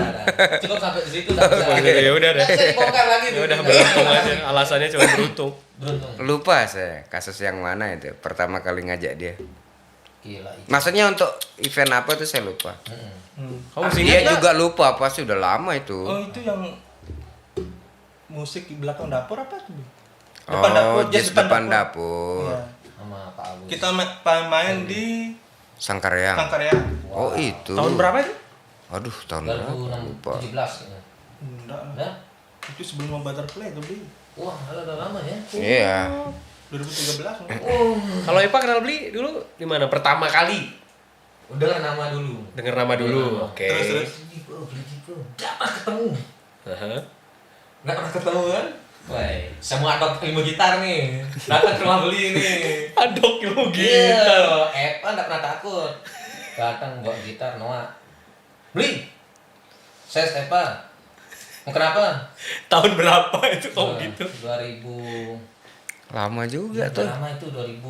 Cukup sampai di situ. Ya udah deh. Nggak bisa dibongkar lagi. Ya udah beruntung aja. Alasannya cuma beruntung. Beruntung. Lupa saya kasus yang mana itu pertama kali ngajak dia. Gila itu. Maksudnya untuk event apa tuh saya lupa. Kamu masih Dia ingat nggak? juga lupa pasti udah lama itu. Oh itu yang musik di belakang dapur apa tuh? Beli? Oh, jazz jazz depan dapur. Iya. Sama Pak Agus. Kita main di Sangkaryang. Sangkarya. Oh, itu. Tahun berapa itu? Aduh, tahun berapa? Lupa. 2017. Enggak. Nah. Itu sebelum Butterfly itu Beli. Wah, udah lama ya. Iya. 2013. Kalau Epa kenal Beli dulu di mana? Pertama kali Udah nama dulu. dengar nama dulu. Oke. Terus. Beli Dipe. Gak pernah ketemu. Aha. Gak pernah ketemu kan? Wah, saya mau adop ilmu gitar nih. Datang ke rumah Beli nih. Adok ilmu Iya, gitar. Evan gak pernah takut. Datang bawa gitar, Noah. Beli. Saya Stepa. Mau kenapa? Tahun berapa itu kamu gitu? 2000. Lama juga Udah tuh. lama itu 2000.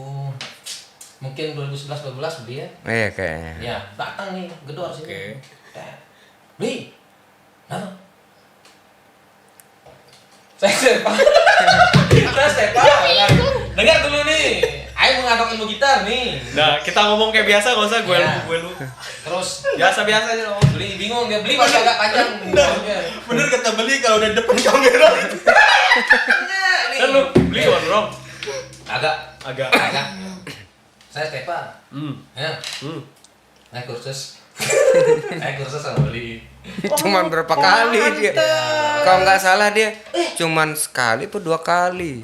Mungkin 2011 12 Beli ya. Iya kayaknya. Ya, datang nih, gedor sini. Oke. Beli. Nah. Saya Stepa. Saya Stepa. Dengar dulu nih. Ayo mengadok ilmu gitar nih. Nah, kita ngomong kayak biasa, gak usah gue lu, Ya. gue lu. Terus Biasa-biasa aja dong. Beli bingung dia beli masih agak panjang. Bener kata Beli kalau udah depan kamera. Nah, nih. Kan lu Beli gondrong. Agak. Agak. Saya Stepa. Ya, naik kursus. Naik kursus sama Beli. Cuman berapa kali dia? Kalau nggak salah dia cuman sekali atau 2 kali.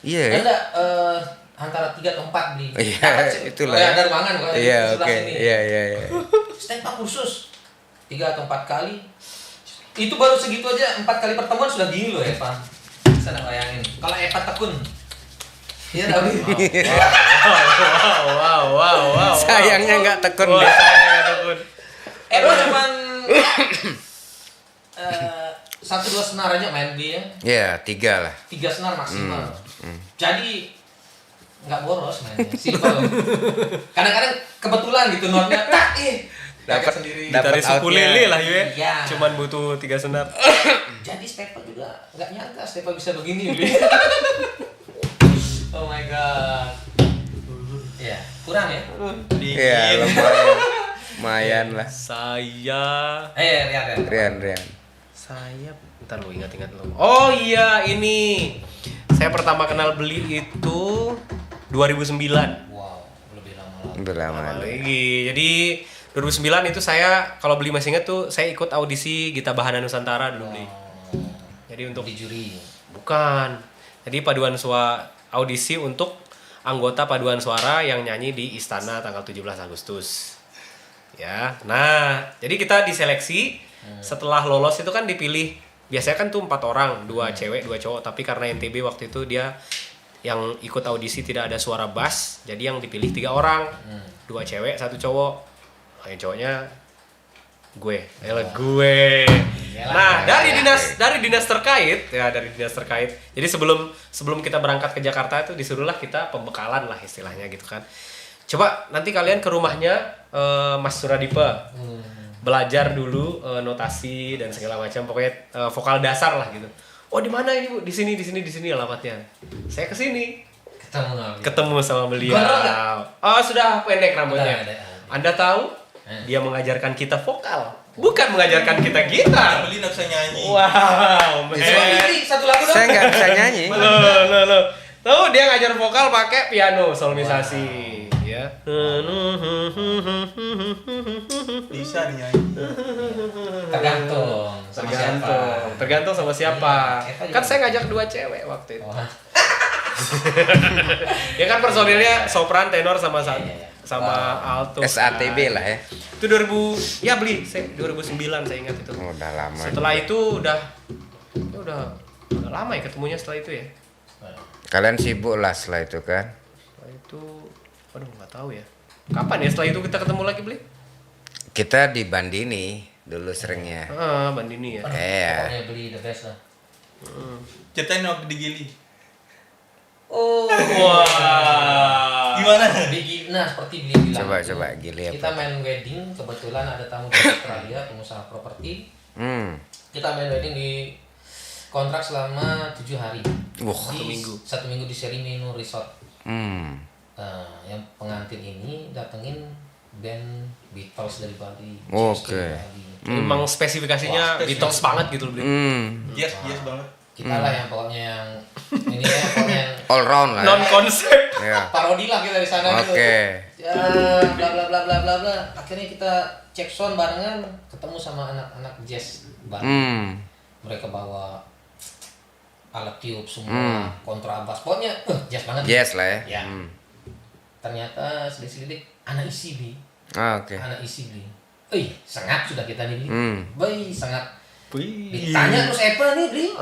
Iya. ya? Enggak antara 3 atau 4 Beli. Iya, Dapat sih. itulah. Oh, ya, ada ruangan kalau di Iya, sebelah oke. sini. Iya. Stepa kursus 3 atau 4 kali. Itu baru segitu aja 4 kali pertemuan sudah gini loh Eva. Bisa nggak bayangin. Kalau Eva tekun. Iya tapi. Wow. Sayangnya nggak tekun Wah, dia. sayangnya nggak tekun. Epa cuman 1-2 senar aja main Bli ya. Ya, 3 lah. 3 senar maksimal. Jadi nggak boros mainnya, simple. Kadang-kadang kebetulan gitu notnya tak Dapat sendiri. Gitaris ukulele lah ya. Iya. Cuman butuh 3 senar. Jadi Stepa juga nggak nyangka Stepa bisa begini. Oh my god. Ya, kurang ya. Iya, lumayan lah. Saya Rian. Saya bentar lo ingat-ingat lo. Oh iya, ini. Saya pertama kenal beli itu 2009. Wow, lebih lama lagi. Udah lama. Lagi. Jadi 2009 itu saya kalau beli masih ingat tuh saya ikut audisi Gita Bahana Nusantara dulu beli. Jadi untuk Di juri. bukan. Jadi audisi untuk anggota paduan suara yang nyanyi di Istana tanggal 17 Agustus. Ya. Nah, jadi kita diseleksi setelah lolos itu kan dipilih biasanya kan tuh 4 orang, 2 cewek, 2 cowok, tapi karena NTB waktu itu dia yang ikut audisi tidak ada suara bass, jadi yang dipilih 3 orang. 2 cewek, 1 cowok. Nah, yang cowoknya gue. Nah, dari dinas terkait. Jadi sebelum kita berangkat ke Jakarta itu disuruhlah kita pembekalan lah istilahnya gitu kan. Coba nanti kalian ke rumahnya Mas Suradipa. Belajar dulu notasi dan segala macam, pokoknya vokal dasar lah gitu. Oh, di mana ini Bu? Di sini alamatnya. Saya ke sini. Ketemu sama beliau. Oh, sudah pendek rambutnya. Anda tahu? Dia mengajarkan kita vokal, bukan mengajarkan kita gitar. Beli nggak bisa nyanyi. Wow, Satu lagu dong. Saya nggak bisa nyanyi. Loh. Tahu dia ngajar vokal pakai piano solmisasi. Ya. Bisa nyanyi. Tergantung sama siapa. Kan saya ngajak 2 cewek waktu itu. Ya kan personilnya sopran, tenor sama alto. SATB lah ya. Itu 2009 saya ingat itu. Udah lama. Setelah itu udah lama ya ketemunya setelah itu ya. Kalian sibuk lah setelah itu kan? Setelah itu, aduh nggak tahu ya. Kapan ya setelah itu kita ketemu lagi beli? Kita di Bandini dulu seringnya. Bandini ya. Iya. Pokoknya beli the best lah. Ceritain waktu di Gili. Oh. Wah. Gimana? Nah, seperti Billy bilang. Coba Gili apa? Kita main wedding, kebetulan ada tamu dari Australia, pengusaha properti. Kita main wedding di kontrak selama 7 hari. Satu minggu di Serimino Resort. Yang pengantin ini datengin band Beatles dari Bali. Oke. Memang spesifikasinya Beatles banget gitu beli. Yes banget. Kita lah yang pokoknya yang ini ya, pokoknya yang All round lah. Non konsep. Ya. parodi lah kita di sana gitu. Oke. Ya, bla bla bla bla bla bla. Akhirnya kita cek sound barengan, ketemu sama anak-anak jazz Bali. Mereka bawa alat tiup semua, kontrabas, pokoknya jazz banget. Yes lah ya. Ya. Ternyata sedikit anak isi Bi. Oke. Anak isi Bi. Sangat sudah kita nih. Bayi sangat. Wih. Ditanya terus apa nih Bli?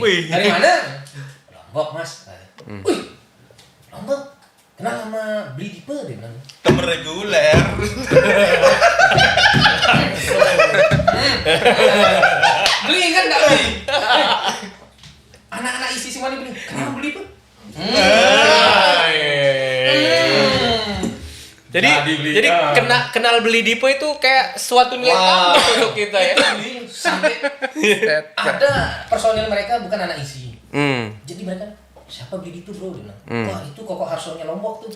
Wih. Dari mana? Lombok Mas. Wih. Lombok. Kenal sama Bli Dipe dia bilang. Temen reguler. Beli kan enggak beli? Anak-anak isi semua nih beli. Kenapa beli Pak? Jadi kenal beli Dipo itu kayak suatu nilai tambah untuk kita ya. Sampai ada personil mereka bukan anak isi. Jadi mereka siapa beli Dipo bro? Dia bilang. Wah itu Koko Harsonya Lombok tuh.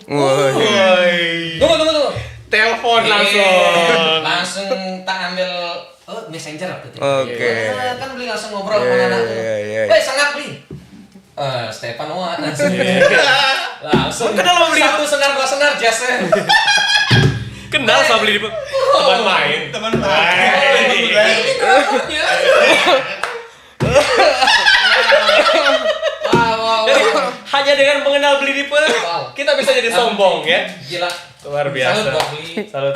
Tunggu. Telepon Langsung tak ambil messenger waktu itu. Oke. Kan beli langsung ngobrol sama anak. Weh sangat beli. Stefan Noah langsung kenal sama beli satu senar dua senar jasnya. Kenal sama beli Dipo. Teman main. Ini kelompoknya. Wow. Hanya dengan mengenal beli Dipo kita bisa jadi sombong ya. Gila. Luar biasa. Salut.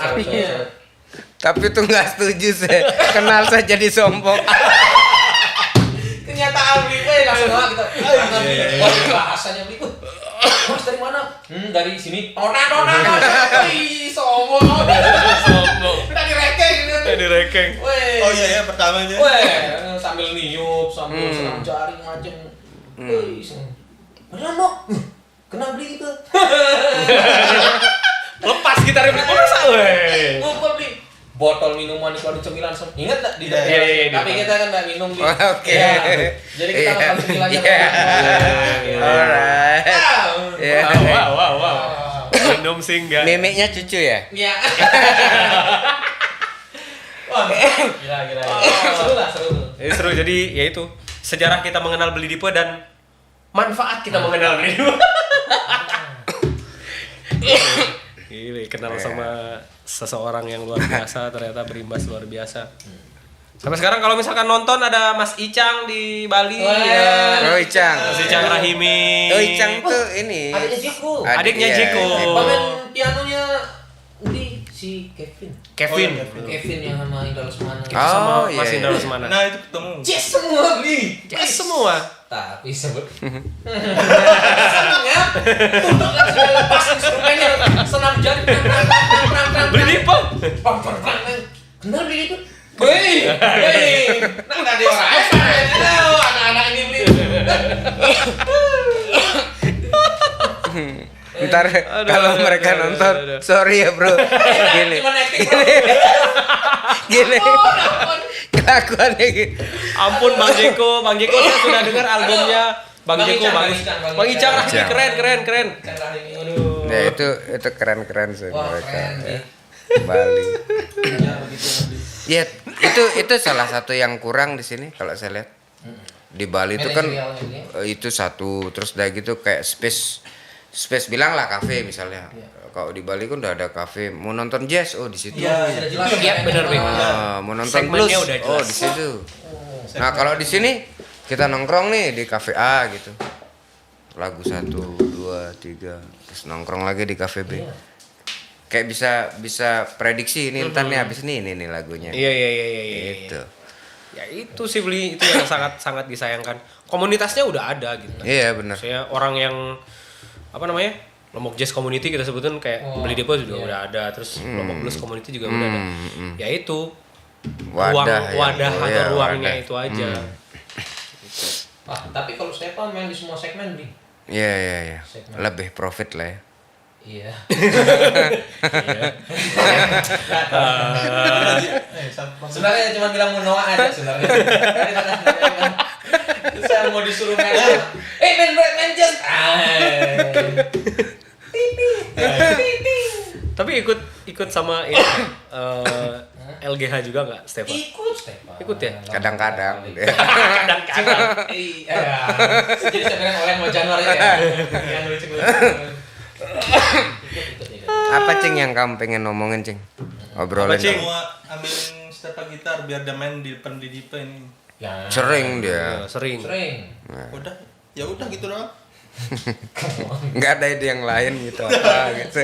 Tapi tuh nggak setuju sih. Kenal saja jadi sombong. Kenyataan beli langsung doang gitu. Bahasanya beli. Mas dari mana? Dari sini. Nona. Sombong. Keng. Weh. Oh iya ya pertamanya. Weh, sambil niup, sambil senam jaring macam. Wih, beneran dok. Kena beli itu. Lepas kita ribut masa weh. Gua beli botol minuman itu ada cemilan semua. Ingat tak di daerah? Iya, Tapi kita kan enggak minum di. Oke. Ya. Jadi kita makan cemilannya. Alright. Iya. Wow. Minum sih enggak. Mimiknya cucu ya? Iya. Wah, gila. Seru. Seru jadi ya itu sejarah kita mengenal Beli Dipe dan manfaat kita mengenal Beli Dipe. Gila, kenal sama seseorang yang luar biasa ternyata berimbas luar biasa. Sampai sekarang kalau misalkan nonton ada Mas Icang di Bali ya. Oh Icang. Mas Icang Rahimi. Oh Icang tuh ini. Adiknya Jeko. Adiknya Iya, Jeko. Pemain pianonya di si Kevin. Kevin. Kevin yang sama Indra Lesmana. Itu sama iya, Mas iya. Indra Lesmana. Nah itu ketemu. Jazz semua beli. Jazz semua. Tapi sebut. Senangnya untuk sudah lepas instrumennya senam jari. Beli Dipe. Kenal beli itu. Wih, nah nggak ada orang anak-anak ini beli. Ntar kalau mereka nonton, sorry ya bro. Gini. Cuma acting. Gini. Kelakuannya gitu. Ampun Bang Jeko saya sudah dengar albumnya Bang Bang Jeko Icang, bagus. Bang Icang. Bang Icang keren. Aduh. Ya itu keren sih Wah, mereka. keren Ya. sih. Bali. Ya begitu. Ya itu salah satu yang kurang di sini kalau saya lihat. Di Bali itu kan itu satu, terus udah gitu kayak space bilang lah kafe misalnya. Kalau di Bali kan udah ada kafe, mau nonton jazz di situ. Iya, sudah jelas. Iya, benar. Mau nonton blues, Segmennya udah jelas. di situ. Nah kalau di sini kita nongkrong nih di kafe A gitu, lagu 1, 2, 3, terus nongkrong lagi di kafe B. Kayak bisa prediksi ini ntar nih habis ini lagunya. Iya. Gitu. Ya itu sih Beli itu yang sangat disayangkan. Komunitasnya udah ada gitu. Iya benar. Saya orang yang apa namanya? Lombok Jazz Community kita sebutin kayak Beli Dipe juga udah ada, terus Lombok Blues Community juga udah ada. Ya itu wadah atau Iya, ruangnya wadah. itu aja. Tapi kalau saya main di semua segmen beli. Iya. Segmen. Lebih profit lah ya. Iya. Sebenarnya cuma bilang mau Noah aja sebenarnya. Saya mau disuruh main. Main jazz. Tapi ikut sama ini LGH juga nggak, Stefan? Ikut ya? Kadang-kadang. Kadang-kadang. Iya. Jadi saya bilang oleh mau Januari ya. Yang lucu-lucu. Apa Cing yang kamu pengen ngomongin Cing? Obrolin. Apa, Cing? Semua ambil stepa gitar biar dia main di depan di Dipe ini. Ya. Sering dia. Sering. Udah, ya udah gitu doang. Nggak ada ide yang lain gitu apa gitu.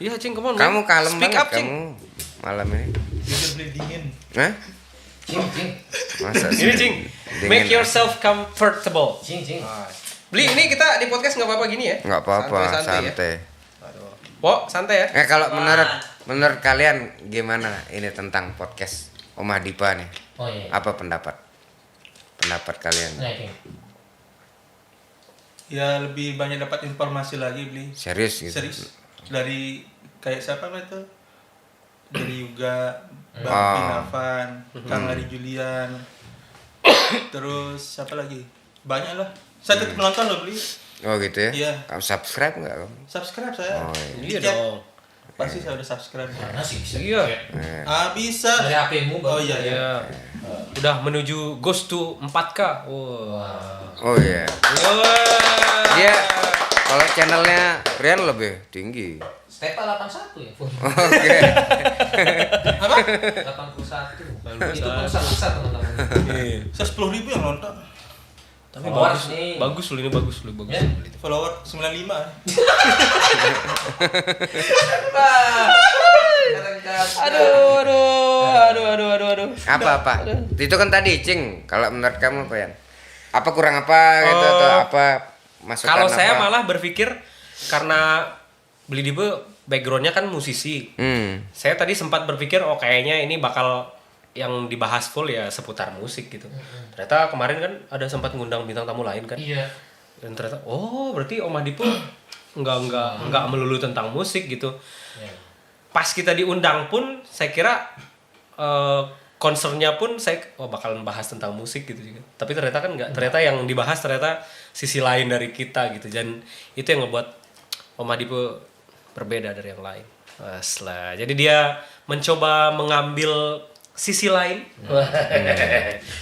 Iya, Cing, come on. Kamu kalem Speak banget up, Cing. kamu malam ini. Bisa beli dingin. Hah? Cing. Masa Ini, Cing. Make yourself comfortable. Cing. Beli, ini kita di podcast nggak apa-apa gini ya? Nggak apa-apa, Santai-santai ya? santai. Wo, santai ya? Kalau menurut kalian gimana ini tentang podcast Omah Dipa nih? Oh iya. Apa pendapat kalian? Nah, Cing. Ya lebih banyak dapat informasi lagi beli. Serius gitu? Serius. Dari kayak siapa itu? Dari Yuga, Bang Ah. Pinavan, Kang Ari Julian. Terus siapa lagi? Banyak lah. Saya tetap nonton loh beli. Oh gitu ya? Iya. Kamu subscribe nggak kamu? Subscribe saya. Oh, Iya Di chat. dong. Pasti saya udah subscribe. Mana sih bisa? Iya. Bisa. Dari HP-mu Oh iya ya. Iya. Udah menuju Ghost to 4K. Wah. Oh iya. Dia kalau channelnya Rian lebih tinggi. Stepa 81 ya. Oke. Apa? 81. Itu pun saksa teman-teman. Iya. 10.000 yang nonton. Tapi Followers bagus, nih. bagus loh ini bagus. Ya. Follower 95. Aduh. Apa? Itu kan tadi Cing. Kalau menurut kamu apa ya? Apa kurang apa gitu atau apa masukan Kalau apa? saya malah berpikir karena Beli Dipe backgroundnya kan musisi. Saya tadi sempat berpikir kayaknya ini bakal yang dibahas full ya seputar musik gitu. Ternyata kemarin kan ada sempat ngundang bintang tamu lain kan. Iya. Dan ternyata Berarti Om Adi pun nggak melulu tentang musik gitu. Iya. Pas kita diundang pun saya kira concernnya pun saya bakalan bahas tentang musik gitu juga. Tapi ternyata kan nggak. Ternyata yang dibahas ternyata sisi lain dari kita gitu. Dan itu yang ngebuat Om Adi pun berbeda dari yang lain. Lah. Jadi dia mencoba mengambil sisi lain.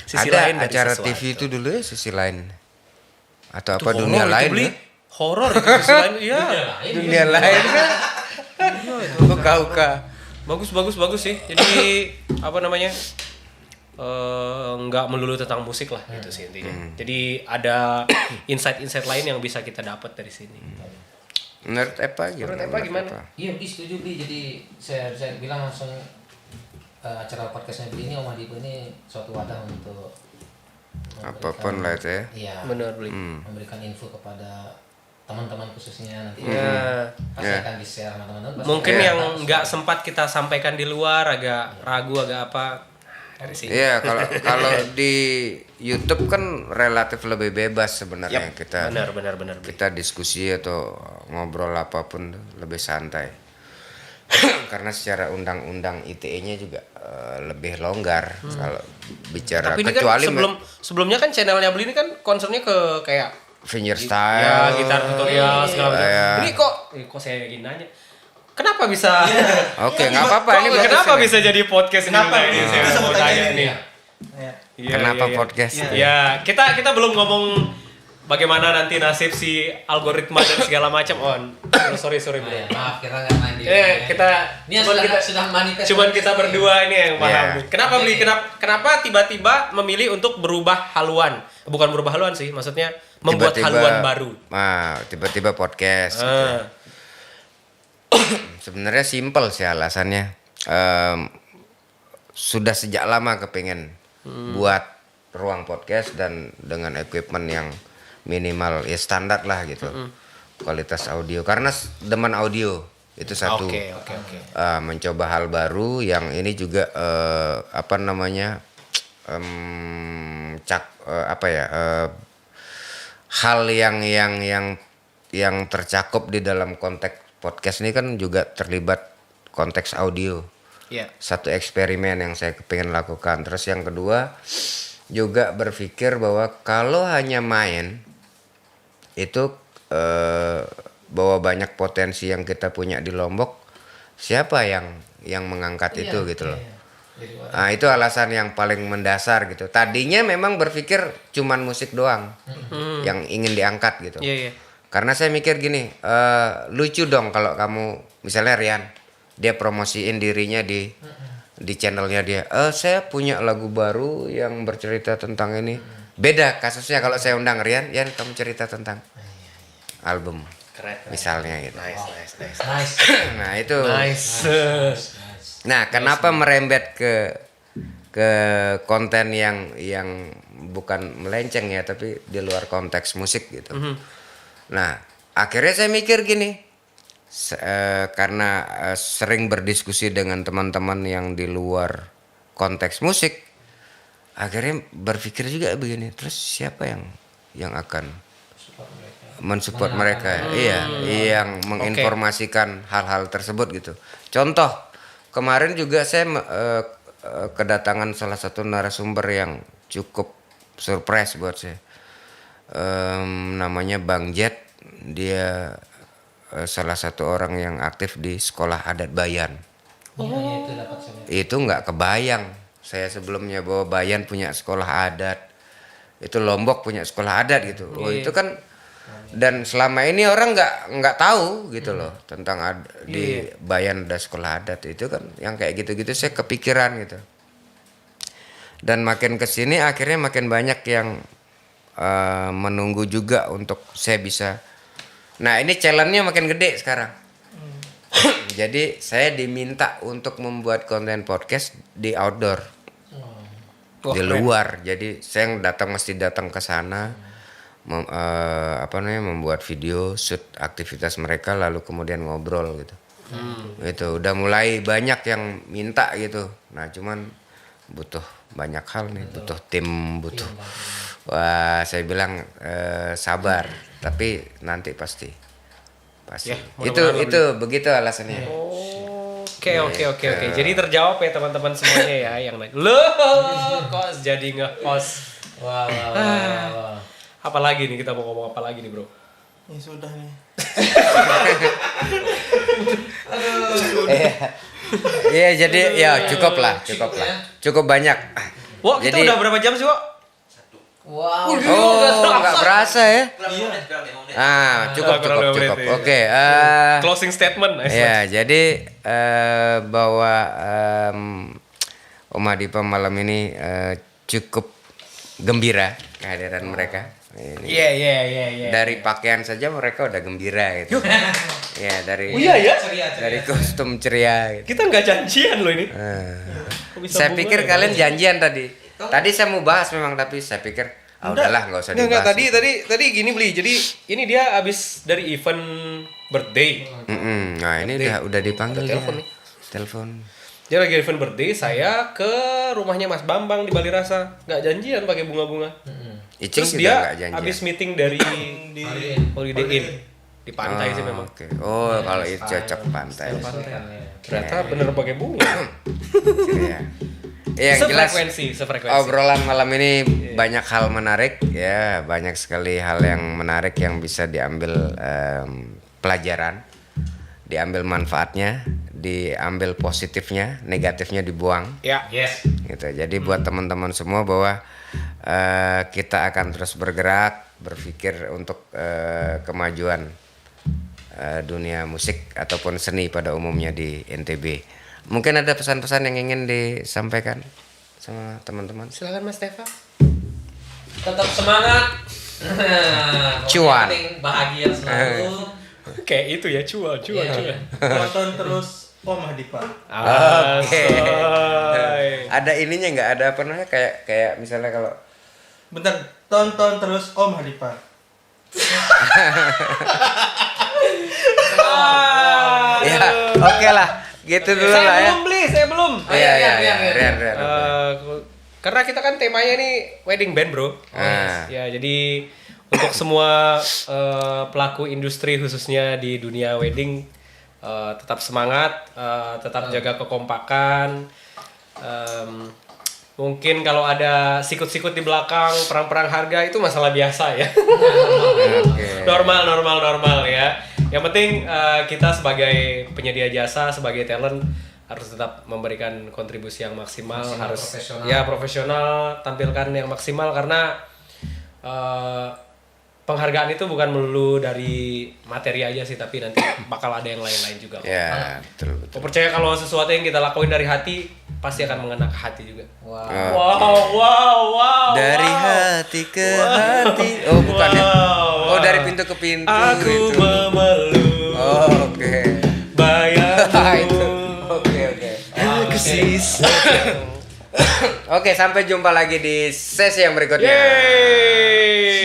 Sisi Ada lain dari acara sesuatu. TV itu dulu ya sisi lain. Atau Itu apa horor, dunia itu lain? Bli. Ya? Horor gitu, sisi lain. Iya. Dunia lain kan? Uka-uka. Bagus sih. Jadi apa namanya? Nggak melulu tentang musik lah gitu sih intinya. Jadi ada insight-insight lain yang bisa kita dapat dari sini. Menurut Epa gimana? Menurut Epa gimana? Iya, Bli setuju Bli. Jadi saya bilang langsung acara podcastnya Bli ini Om Adi ini suatu wadah untuk Apapun lah itu ya. Iya. Benar, Bli. Memberikan info kepada teman-teman khususnya nanti. Pasti akan di-share sama teman-teman. Pasti Mungkin Iya. yang nggak sempat kita sampaikan di luar agak ragu agak apa dari sini. Iya, kalau di YouTube kan relatif lebih bebas sebenarnya kita. Benar. Kita diskusi atau ngobrol apapun lebih santai. Karena secara undang-undang ITE-nya juga lebih longgar kalau bicara Tapi ini kecuali kan sebelumnya kan channelnya Beli ini kan concernnya ke kayak fingerstyle. ya gitar tutorial segala macam. Iya. Ini kok saya gini nanya. Kenapa bisa? Oke, nggak apa-apa ini bagus Kenapa ini. bisa jadi podcast Kenapa ini? ini? Saya Itu mau sebetulnya tanya ini nih. ya. Ya. Iya, Kenapa iya. podcast? Ya, kita belum ngomong bagaimana nanti nasib si algoritma dan segala macam on. Sorry bro. Ya, maaf kita nggak main di. Kita Ini cuman sudah manifest. cuman kita berdua ini yang paham. Iya. Kenapa Beli? Kenapa tiba-tiba memilih untuk berubah haluan? Bukan berubah haluan sih, maksudnya membuat haluan baru. Tiba-tiba podcast. gitu. Sebenarnya simpel sih alasannya. Sudah sejak lama kepengen buat ruang podcast dan dengan equipment yang minimal ya standar lah gitu. Kualitas audio karena demen audio itu satu. Oke. Mencoba hal baru yang ini juga apa namanya? Hal yang tercakup di dalam konteks podcast ini kan juga terlibat konteks audio. Iya. Satu eksperimen yang saya pengen lakukan. Terus yang kedua juga berpikir bahwa kalau hanya main itu bahwa banyak potensi yang kita punya di Lombok, siapa yang mengangkat itu gitu loh. Nah, itu alasan yang paling mendasar gitu. Tadinya memang berpikir cuman musik doang yang ingin diangkat gitu. Iya. Karena saya mikir gini, lucu dong kalau kamu misalnya Rian, dia promosiin dirinya di channelnya dia. Saya punya lagu baru yang bercerita tentang ini. Beda kasusnya kalau saya undang Rian, kamu cerita tentang album, Keren. misalnya gitu. Nice. Nah itu. Nice. Nah, kenapa merembet ke konten yang bukan melenceng ya, tapi di luar konteks musik gitu. Nah, akhirnya saya mikir gini, karena sering berdiskusi dengan teman-teman yang di luar konteks musik, akhirnya berpikir juga begini, terus siapa yang akan mensupport mereka? Iya, yang menginformasikan hal-hal tersebut gitu. Contoh, kemarin juga saya kedatangan salah satu narasumber yang cukup surprise buat saya. Namanya Bang Jet, dia salah satu orang yang aktif di sekolah adat Bayan. Iya, itu dapat saya. Itu nggak kebayang saya sebelumnya bahwa Bayan punya sekolah adat, itu Lombok punya sekolah adat gitu. Oh itu kan, dan selama ini orang nggak tahu gitu loh tentang di Bayan ada sekolah adat. Itu kan yang kayak gitu-gitu saya kepikiran gitu. Dan makin kesini akhirnya makin banyak yang menunggu juga untuk saya bisa. Nah ini challenge-nya makin gede sekarang. Jadi saya diminta untuk membuat konten podcast di outdoor, di luar. Jadi saya mesti datang ke sana, membuat video, shoot aktivitas mereka, lalu kemudian ngobrol gitu. Itu udah mulai banyak yang minta gitu. Nah cuman butuh banyak hal nih, butuh tim, butuh. Wah, saya bilang sabar, tapi nanti pasti. Ya, itu begitu alasannya. Oke. Jadi terjawab ya teman-teman semuanya ya yang nanya. Loh, kok jadi nge-host? Wah. Apalagi nih kita mau ngomong apa lagi nih, Bro? Ya sudah nih. Iya, jadi ya cukup lah. Cukup banyak. Wah, kita Jadi- udah berapa jam sih, Wak? Wow. Oh, nggak berasa ya? Cukup. Kurang 5 menit, ya. Oke, Closing statement. ya, jadi bahwa Om Adipa malam ini cukup gembira kehadiran mereka. Ini. Iya. Dari pakaian saja mereka udah gembira gitu. Ya, dari Oh iya ya? dari kostum ceria gitu. Kita nggak janjian loh ini. Kok bisa Saya bunga pikir ya? kalian janjian tadi. Tadi saya mau bahas memang, tapi saya pikir udahlah nggak usah Enggak, dibahas. tadi gini beli. Jadi ini dia abis dari event birthday. Nah, ini udah dipanggil Ada dia. telepon nih. Telepon. Dia lagi event birthday, saya ke rumahnya Mas Bambang di Bali Rasa. Nggak janjian pakai bunga-bunga. Icing Terus juga dia nggak janjian. abis meeting dari Di Holiday Inn di pantai sih memang. Oke. Oh, kalau itu cocok pantai. Ternyata bener pakai bunga. Iya. Iya, yang jelas sefrekuensi. obrolan malam ini banyak hal menarik ya, banyak sekali hal yang menarik yang bisa diambil pelajaran, diambil manfaatnya, diambil positifnya, negatifnya dibuang. Ya. Yes. Gitu. Jadi buat teman-teman semua bahwa kita akan terus bergerak, berpikir untuk kemajuan dunia musik ataupun seni pada umumnya di NTB. Mungkin ada pesan-pesan yang ingin disampaikan sama teman-teman. Silakan Mas Teva. Tetap semangat. Cuan. Yang penting bahagia selalu. Kayak itu ya, cuan. tonton terus Om Adipa. Oke. Ada ininya nggak, ada apa namanya, kayak misalnya kalau Bentar, tonton terus Om Adipa. ya oke lah, gitu dulu Saya lah ya. belum beli, saya belum. Iya, Rian. Rian. Karena kita kan temanya nih wedding band, Bro. Ya, jadi untuk semua pelaku industri khususnya di dunia wedding tetap semangat, tetap jaga kekompakan. Mungkin kalau ada sikut-sikut di belakang, perang-perang harga itu masalah biasa ya. Normal ya. Yang penting kita sebagai penyedia jasa, sebagai talent harus tetap memberikan kontribusi yang maksimal, harus profesional, tampilkan yang maksimal karena penghargaan itu bukan melulu dari materi aja sih, tapi nanti bakal ada yang lain-lain juga. Ya, betul. Aku percaya kalau sesuatu yang kita lakuin dari hati pasti akan mengena ke hati juga. Wow. Dari hati ke hati. Oh, bukan ya? Oh, dari pintu ke pintu. Aku itu. memeluk. Oh, oke. Bayangmu. Oke. Oke, sampai jumpa lagi di sesi yang berikutnya. Yeay.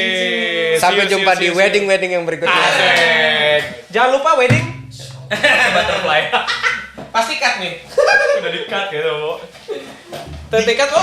Sampai jumpa di wedding yang berikutnya. Asik. Jangan lupa wedding. Butterfly. Pasti cut nih. Udah di cut gitu, Bu. Tertikat, Bu.